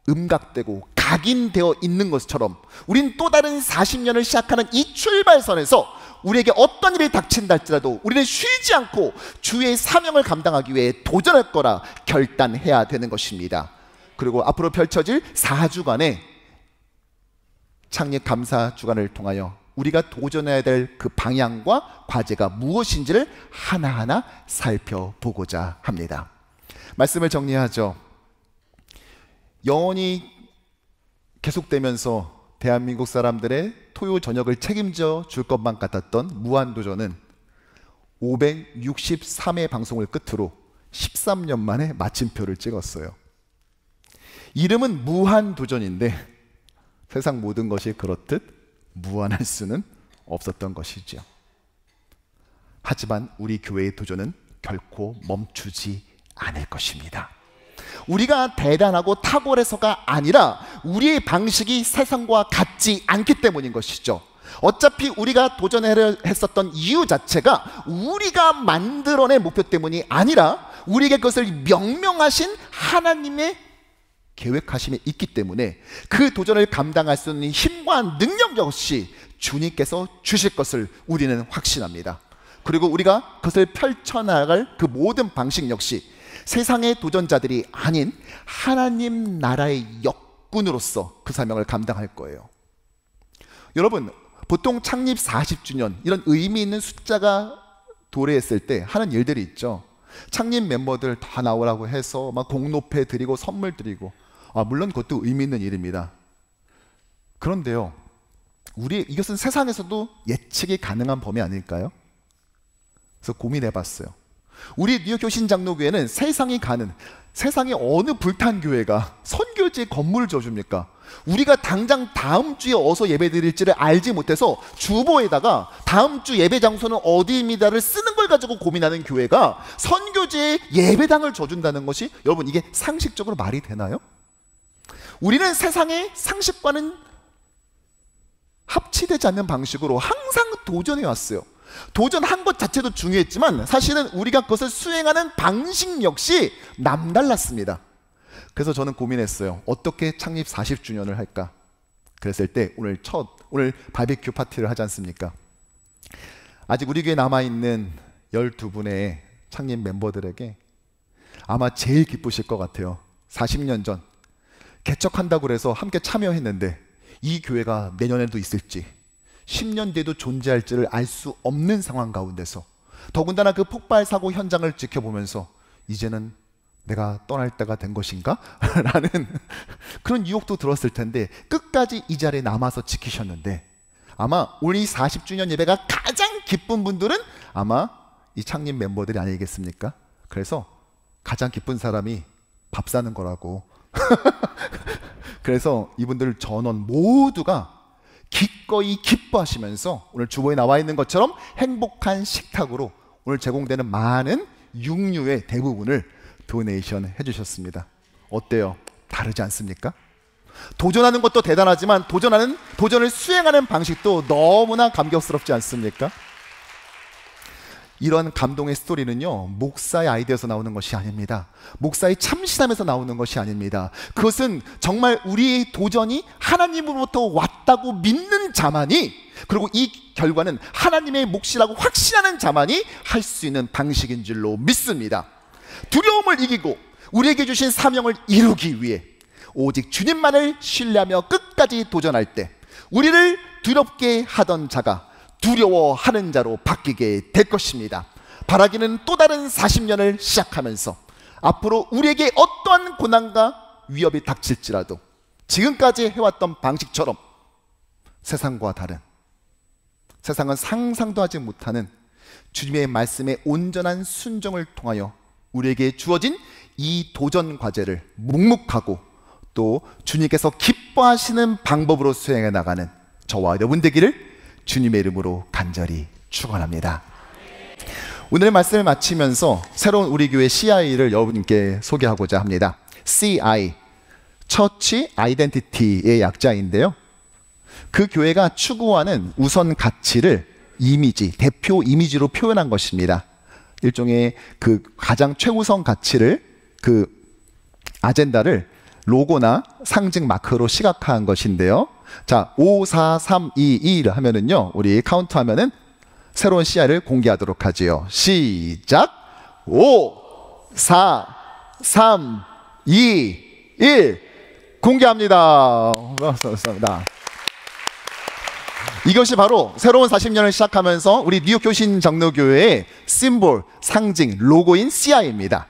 음각되고 각인되어 있는 것처럼 우린 또 다른 40년을 시작하는 이 출발선에서 우리에게 어떤 일이 닥친다 할지라도 우리는 쉬지 않고 주의 사명을 감당하기 위해 도전할 거라 결단해야 되는 것입니다. 그리고 앞으로 펼쳐질 4주간의 창립 감사 주간을 통하여 우리가 도전해야 될 그 방향과 과제가 무엇인지를 하나하나 살펴보고자 합니다. 말씀을 정리하죠. 영원히 계속되면서 대한민국 사람들의 토요 저녁을 책임져 줄 것만 같았던 무한도전은 563회 방송을 끝으로 13년 만에 마침표를 찍었어요. 이름은 무한도전인데 세상 모든 것이 그렇듯 무한할 수는 없었던 것이죠. 하지만 우리 교회의 도전은 결코 멈추지 않을 것입니다. 우리가 대단하고 탁월해서가 아니라 우리의 방식이 세상과 같지 않기 때문인 것이죠. 어차피 우리가 도전하려 했었던 이유 자체가 우리가 만들어낸 목표 때문이 아니라 우리에게 그것을 명명하신 하나님의 계획하심이 있기 때문에 그 도전을 감당할 수 있는 힘과 능력 역시 주님께서 주실 것을 우리는 확신합니다. 그리고 우리가 그것을 펼쳐나갈 그 모든 방식 역시 세상의 도전자들이 아닌 하나님 나라의 역군으로서 그 사명을 감당할 거예요. 여러분, 보통 창립 40주년 이런 의미 있는 숫자가 도래했을 때 하는 일들이 있죠. 창립 멤버들 다 나오라고 해서 막 공로패 드리고 선물 드리고, 물론 그것도 의미 있는 일입니다. 그런데요, 이것은 세상에서도 예측이 가능한 범위 아닐까요? 그래서 고민해 봤어요. 우리 뉴욕 효신장로교회는 세상에 어느 불탄 교회가 선교지에 건물을 지어줍니까? 우리가 당장 다음 주에 어서 예배 드릴지를 알지 못해서 주보에다가 다음 주 예배 장소는 어디입니다를 쓰는 걸 가지고 고민하는 교회가 선교지에 예배당을 줘준다는 것이, 여러분, 이게 상식적으로 말이 되나요? 우리는 세상의 상식과는 합치되지 않는 방식으로 항상 도전해 왔어요. 도전한 것 자체도 중요했지만 사실은 우리가 그것을 수행하는 방식 역시 남달랐습니다. 그래서 저는 고민했어요. 어떻게 창립 40주년을 할까? 그랬을 때 오늘 바비큐 파티를 하지 않습니까? 아직 우리 교회에 남아있는 12분의 창립 멤버들에게 아마 제일 기쁘실 것 같아요. 40년 전 개척한다고 해서 함께 참여했는데 이 교회가 내년에도 있을지 10년 뒤에도 존재할지를 알 수 없는 상황 가운데서, 더군다나 그 폭발 사고 현장을 지켜보면서 이제는 내가 떠날 때가 된 것인가? 라는 그런 유혹도 들었을 텐데 끝까지 이 자리에 남아서 지키셨는데, 아마 우리 40주년 예배가 가장 기쁜 분들은 아마 이 창립 멤버들이 아니겠습니까? 그래서 가장 기쁜 사람이 밥 사는 거라고. 그래서 이분들 전원 모두가 기꺼이 기뻐하시면서 오늘 주보에 나와 있는 것처럼 행복한 식탁으로 오늘 제공되는 많은 육류의 대부분을 도네이션 해주셨습니다. 어때요? 다르지 않습니까? 도전하는 것도 대단하지만 도전을 수행하는 방식도 너무나 감격스럽지 않습니까? 이런 감동의 스토리는요, 목사의 아이디어에서 나오는 것이 아닙니다. 목사의 참신함에서 나오는 것이 아닙니다. 그것은 정말 우리의 도전이 하나님으로부터 왔다고 믿는 자만이, 그리고 이 결과는 하나님의 몫이라고 확신하는 자만이 할 수 있는 방식인 줄로 믿습니다. 두려움을 이기고 우리에게 주신 사명을 이루기 위해 오직 주님만을 신뢰하며 끝까지 도전할 때 우리를 두렵게 하던 자가 두려워하는 자로 바뀌게 될 것입니다. 바라기는 또 다른 40년을 시작하면서 앞으로 우리에게 어떠한 고난과 위협이 닥칠지라도 지금까지 해왔던 방식처럼 세상과 다른, 세상은 상상도 하지 못하는 주님의 말씀에 온전한 순종을 통하여 우리에게 주어진 이 도전 과제를 묵묵하고 또 주님께서 기뻐하시는 방법으로 수행해 나가는 저와 여러분 되기를 주님의 이름으로 간절히 축원합니다. 오늘의 말씀을 마치면서 새로운 우리 교회 CI를 여러분께 소개하고자 합니다. CI, 처치 아이덴티티의 약자인데요, 그 교회가 추구하는 우선 가치를 이미지, 대표 이미지로 표현한 것입니다. 일종의 그 가장 최우선 가치를, 그 아젠다를 로고나 상징 마크로 시각화한 것인데요. 자, 5, 4, 3, 2, 1 하면은요, 우리 카운트 하면은 새로운 CI를 공개하도록 하지요. 시작! 5, 4, 3, 2, 1 공개합니다. 감사합니다. 이것이 바로 새로운 40년을 시작하면서 우리 뉴욕 교신 장로교회의 심볼, 상징, 로고인 CI입니다.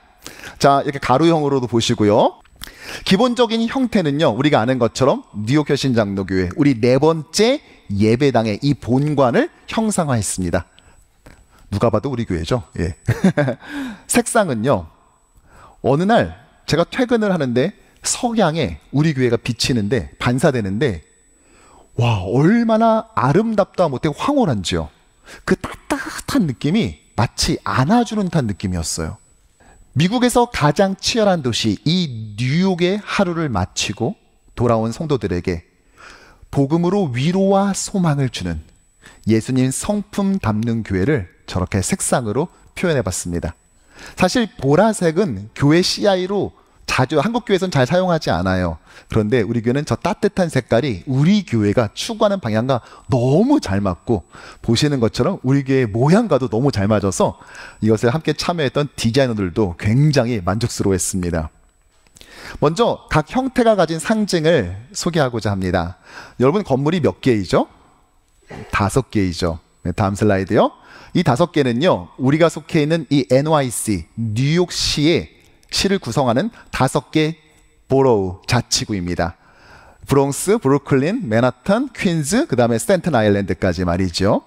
자, 이렇게 가루형으로도 보시고요. 기본적인 형태는요, 우리가 아는 것처럼 뉴욕 교신 장로교회 우리 네 번째 예배당의 이 본관을 형상화했습니다. 누가 봐도 우리 교회죠. 예. 색상은요, 어느 날 제가 퇴근을 하는데 석양에 우리 교회가 비치는데, 반사되는데, 와, 얼마나 아름답다 못해 황홀한지요. 그 따뜻한 느낌이 마치 안아주는 듯한 느낌이었어요. 미국에서 가장 치열한 도시 이 뉴욕의 하루를 마치고 돌아온 성도들에게 복음으로 위로와 소망을 주는 예수님 성품 담는 교회를 저렇게 색상으로 표현해 봤습니다. 사실 보라색은 교회 CI로 자주 한국 교회에서는 잘 사용하지 않아요. 그런데 우리 교회는 저 따뜻한 색깔이 우리 교회가 추구하는 방향과 너무 잘 맞고, 보시는 것처럼 우리 교회 모양과도 너무 잘 맞아서 이것을 함께 참여했던 디자이너들도 굉장히 만족스러워했습니다. 먼저 각 형태가 가진 상징을 소개하고자 합니다. 여러분, 건물이 몇 개이죠? 5개이죠. 네, 다음 슬라이드요. 이 5개는요, 우리가 속해 있는 이 NYC, 뉴욕시의 시를 구성하는 5개 보로우 자치구입니다. 브롱스, 브루클린, 맨하탄, 퀸즈, 그 다음에 스탠튼 아일랜드까지 말이죠.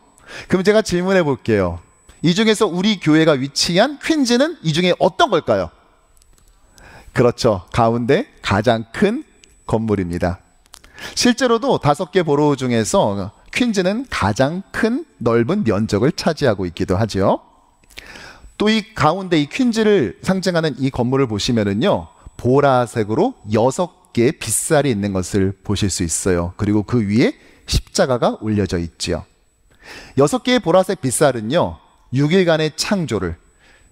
그럼 제가 질문해 볼게요. 이 중에서 우리 교회가 위치한 퀸즈는 이 중에 어떤 걸까요? 그렇죠. 가운데 가장 큰 건물입니다. 실제로도 5개 보로우 중에서 퀸즈는 가장 큰 넓은 면적을 차지하고 있기도 하죠. 또 이 가운데 이 퀸즈를 상징하는 이 건물을 보시면은요, 보라색으로 6개의 빗살이 있는 것을 보실 수 있어요. 그리고 그 위에 십자가가 올려져 있지요. 6개의 보라색 빗살은요, 6일간의 창조를,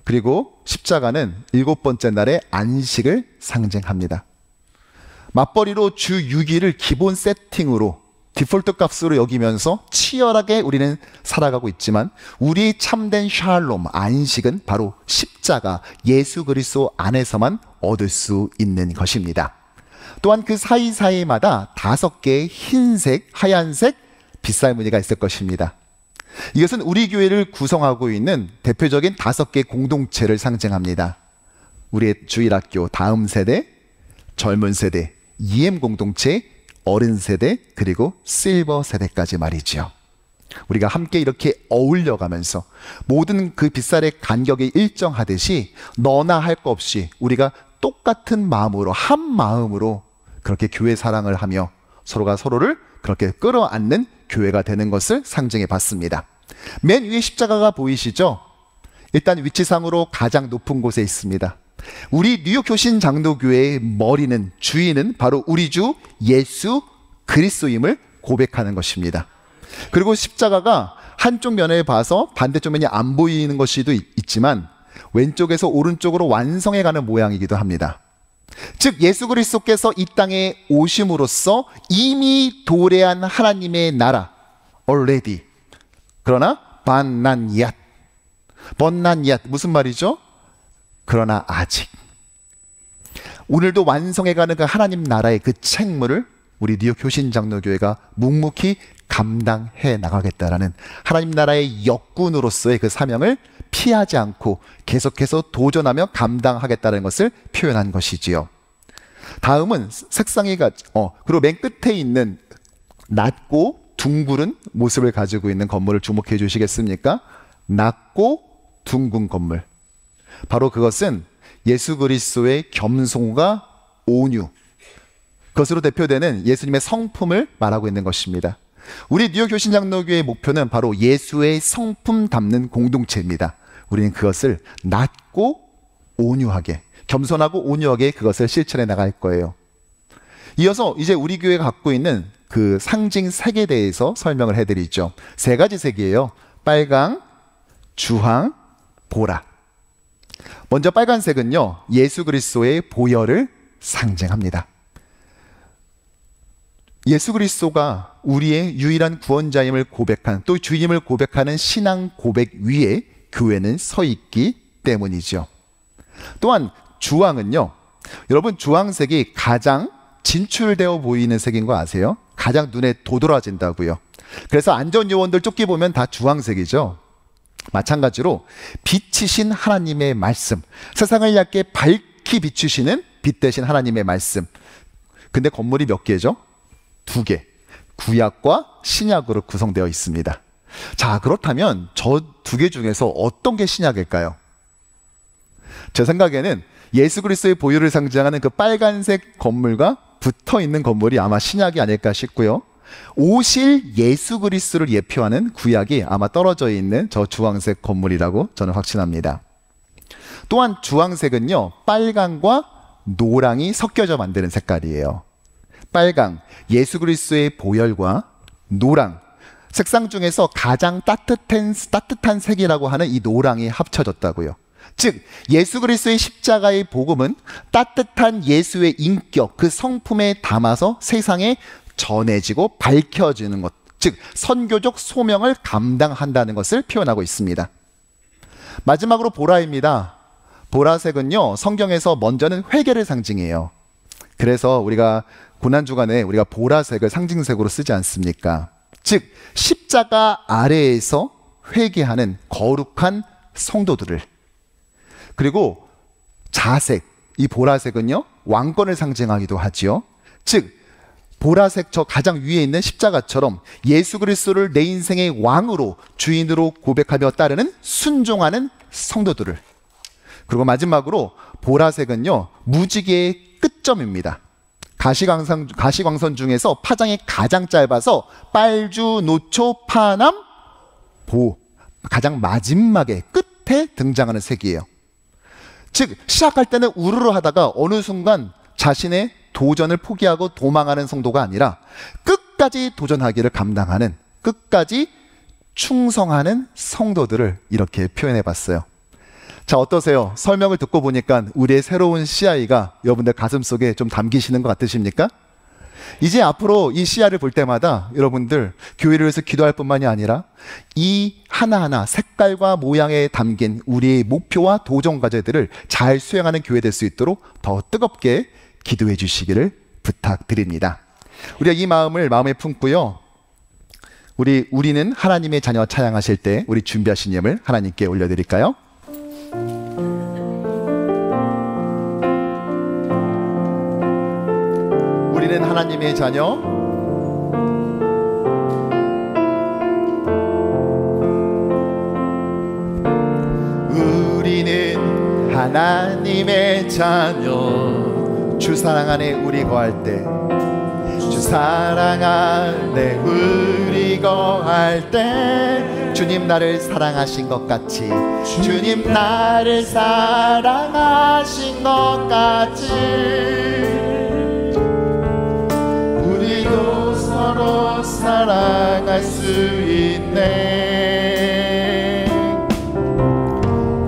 그리고 십자가는 7번째 날의 안식을 상징합니다. 맞벌이로 주 6일을 기본 세팅으로 디폴트 값으로 여기면서 치열하게 우리는 살아가고 있지만, 우리 참된 샬롬, 안식은 바로 십자가, 예수 그리스도 안에서만 얻을 수 있는 것입니다. 또한 그 사이사이마다 5개의 흰색, 하얀색 빗살 무늬가 있을 것입니다. 이것은 우리 교회를 구성하고 있는 대표적인 5개 공동체를 상징합니다. 우리의 주일학교 다음 세대, 젊은 세대, EM 공동체, 어른 세대, 그리고 실버 세대까지 말이죠. 우리가 함께 이렇게 어울려가면서 모든 그 빗살의 간격이 일정하듯이 너나 할 것 없이 우리가 똑같은 마음으로, 한 마음으로 그렇게 교회 사랑을 하며 서로가 서로를 그렇게 끌어안는 교회가 되는 것을 상징해 봤습니다. 맨 위에 십자가가 보이시죠? 일단 위치상으로 가장 높은 곳에 있습니다. 우리 뉴욕 교신 장로교회의 머리는, 주인은 바로 우리 주 예수 그리스도임을 고백하는 것입니다. 그리고 십자가가 한쪽 면에 봐서 반대쪽 면이 안 보이는 것이도 있지만 왼쪽에서 오른쪽으로 완성해가는 모양이기도 합니다. 즉 예수 그리스도께서 이 땅에 오심으로써 이미 도래한 하나님의 나라 already, 그러나 번난 yet 무슨 말이죠? 그러나 아직. 오늘도 완성해가는 그 하나님 나라의 그 책무를 우리 뉴욕 교신 장로교회가 묵묵히 감당해 나가겠다라는 하나님 나라의 역군으로서의 그 사명을 피하지 않고 계속해서 도전하며 감당하겠다는 것을 표현한 것이지요. 다음은 색상이 그리고 맨 끝에 있는 낮고 둥그른 모습을 가지고 있는 건물을 주목해 주시겠습니까? 낮고 둥근 건물. 바로 그것은 예수 그리스도의 겸손과 온유, 그것으로 대표되는 예수님의 성품을 말하고 있는 것입니다. 우리 뉴욕 교신 장로교회의 목표는 바로 예수의 성품 담는 공동체입니다. 우리는 그것을 낮고 온유하게, 겸손하고 온유하게 그것을 실천해 나갈 거예요. 이어서 이제 우리 교회가 갖고 있는 그 상징 색에 대해서 설명을 해드리죠. 3가지 색이에요. 빨강, 주황, 보라. 먼저 빨간색은요, 예수 그리스도의 보혈을 상징합니다. 예수 그리스도가 우리의 유일한 구원자임을 고백한, 또 주임을 고백하는 신앙 고백 위에 교회는 서 있기 때문이죠. 또한 주황은요, 여러분 주황색이 가장 진출되어 보이는 색인 거 아세요? 가장 눈에 도드라진다고요. 그래서 안전요원들 쫓기 보면 다 주황색이죠. 마찬가지로 빛이신 하나님의 말씀, 세상을 얇게 밝히 비추시는 빛 대신 하나님의 말씀. 근데 건물이 몇 개죠? 2개. 구약과 신약으로 구성되어 있습니다. 자, 그렇다면 저 2개 중에서 어떤 게 신약일까요? 제 생각에는 예수 그리스도의 보혈을 상징하는 그 빨간색 건물과 붙어 있는 건물이 아마 신약이 아닐까 싶고요. 오실 예수 그리스도를 예표하는 구약이 아마 떨어져 있는 저 주황색 건물이라고 저는 확신합니다. 또한 주황색은요, 빨강과 노랑이 섞여져 만드는 색깔이에요. 빨강, 예수 그리스도의 보혈과 노랑, 색상 중에서 가장 따뜻한 색이라고 하는 이 노랑이 합쳐졌다고요. 즉 예수 그리스도의 십자가의 복음은 따뜻한 예수의 인격, 그 성품에 담아서 세상에 전해지고 밝혀지는 것, 즉 선교적 소명을 감당한다는 것을 표현하고 있습니다. 마지막으로 보라입니다. 보라색은요, 성경에서 먼저는 회개를 상징해요. 그래서 우리가 고난주간에 우리가 보라색을 상징색으로 쓰지 않습니까? 즉 십자가 아래에서 회개하는 거룩한 성도들을, 그리고 자색, 이 보라색은요 왕권을 상징하기도 하지요. 즉 보라색 저 가장 위에 있는 십자가처럼 예수 그리스도를 내 인생의 왕으로, 주인으로 고백하며 따르는 순종하는 성도들을. 그리고 마지막으로 보라색은요 무지개의 끝점입니다. 가시광선 중에서 파장이 가장 짧아서 빨주, 노초, 파남, 보, 가장 마지막에 끝에 등장하는 색이에요. 즉 시작할 때는 우르르 하다가 어느 순간 자신의 도전을 포기하고 도망하는 성도가 아니라 끝까지 도전하기를 감당하는, 끝까지 충성하는 성도들을 이렇게 표현해 봤어요. 자, 어떠세요? 설명을 듣고 보니까 우리의 새로운 CI가 여러분들 가슴속에 좀 담기시는 것 같으십니까? 이제 앞으로 이 CI를 볼 때마다 여러분들 교회를 위해서 기도할 뿐만이 아니라 이 하나하나 색깔과 모양에 담긴 우리의 목표와 도전 과제들을 잘 수행하는 교회 될 수 있도록 더 뜨겁게 기도해 주시기를 부탁드립니다. 우리가 이 마음을 마음에 품고요, 우리는 하나님의 자녀 찬양하실 때 우리 준비하신 예물 하나님께 올려드릴까요? 우리는 하나님의 자녀, 하나님의 자녀. 주 사랑 안에 우리 거할 때, 주 사랑 안에 우리 거할 때, 주님 나를 사랑하신 것 같이, 주님 나를 사랑하신 것 같이, 우리도 서로 사랑할 수 있네.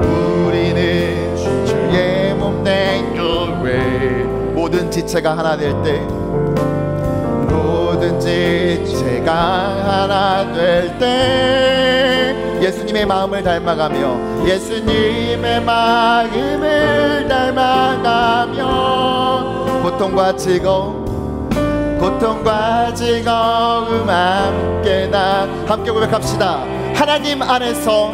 우리는 주의 몸된 교회. 모든 지체가 하나 될 때, 모든 지체가 하나 될 때, 예수님의 마음을 닮아가며, 예수님의 마음을 닮아가며, 고통과 즐거움, 고통과 즐거움 함께 고백합시다. 하나님 안에서,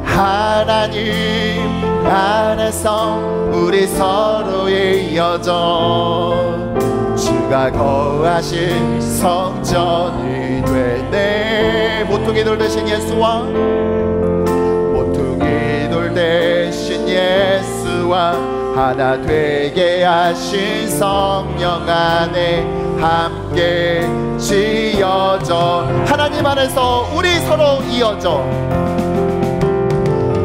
하나님 안에서 우리 서로의 여정, 주가 거하신 성전이 되네. 모퉁이 돌 대신 예수와, 모퉁이 돌 대신 예수와 하나 되게 하신 성령 안에 함께 지어져. 하나님 안에서 우리 서로 이어져.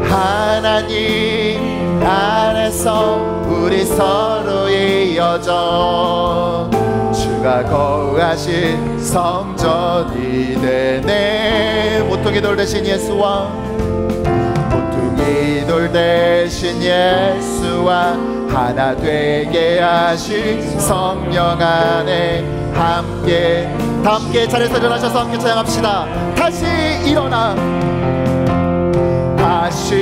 하나님 안에서 우리 서로의 여정, 주가 거하신 성전이 되네. 모퉁이 돌 대신 예수와, 모퉁이 돌 대신 예수와 하나 되게 하신 성령 안에 함께, 다 함께 자리에서 일어나셔서 함께 찬양합시다. 다시 일어나, 다시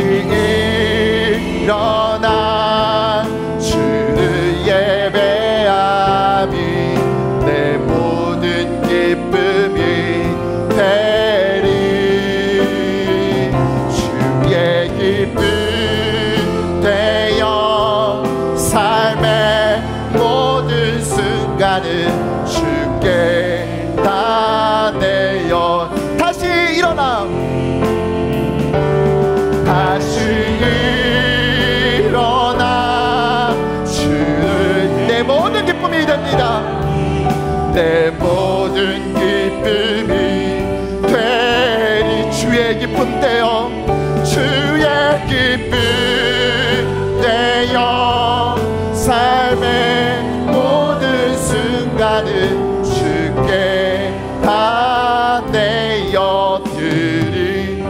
일어나 주를 예배함이 내 모든 기쁨이 되리. 주의 기쁨 되어 삶의 모든 순간을 주께 다 내어. 다시 일어나, 다시 일어나 주를, 내 모든 기쁨이 됩니다. 내 모든 기쁨이 되리. 주의 기쁨 되어, 주의 기쁨 되어 삶의 모든 순간을 주께 다 내어 드리리.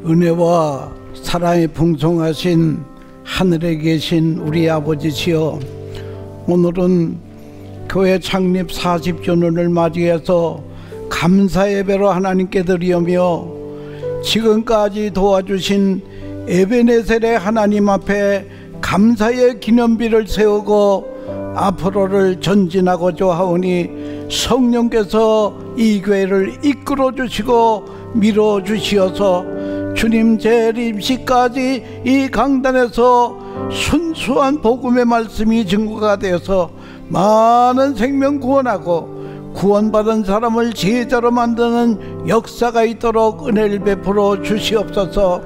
은혜와 사랑이 풍성하신 하늘에 계신 우리 아버지시여, 오늘은 교회 창립 40주년을 맞이해서 감사 예배로 하나님께 드리며, 지금까지 도와주신 에베네셀의 하나님 앞에 감사의 기념비를 세우고 앞으로를 전진하고자 하오니, 성령께서 이 교회를 이끌어 주시고 밀어 주시어서 주님 재림시까지 이 강단에서 순수한 복음의 말씀이 증거가 되어서 많은 생명 구원하고 구원받은 사람을 제자로 만드는 역사가 있도록 은혜를 베풀어 주시옵소서.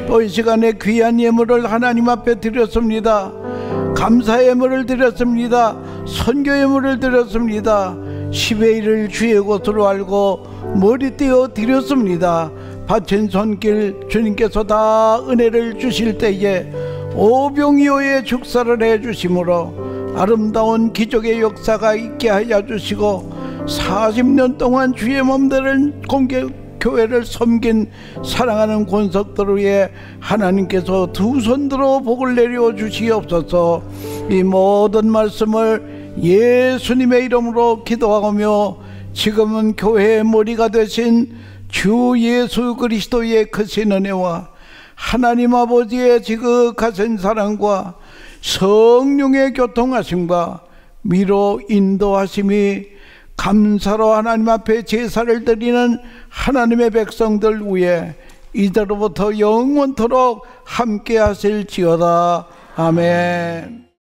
또 이 시간에 귀한 예물을 하나님 앞에 드렸습니다. 감사 예물을 드렸습니다. 선교 예물을 드렸습니다. 10의 1을 주의 것으로 알고 머리띠어 드렸습니다. 바친 손길 주님께서 다 은혜를 주실 때에 오병이어의 축사를 해주심으로 아름다운 기적의 역사가 있게 하여 주시고, 40년 동안 주의 몸들을 교회를 섬긴 사랑하는 권석들 위에 하나님께서 두 손들어 복을 내려 주시옵소서. 이 모든 말씀을 예수님의 이름으로 기도하며, 지금은 교회의 머리가 되신 주 예수 그리스도의 크신 은혜와 하나님 아버지의 지극하신 사랑과 성령의 교통하심과 미로 인도하심이 감사로 하나님 앞에 제사를 드리는 하나님의 백성들 위에 이제로부터 영원토록 함께 하실지어다. 아멘.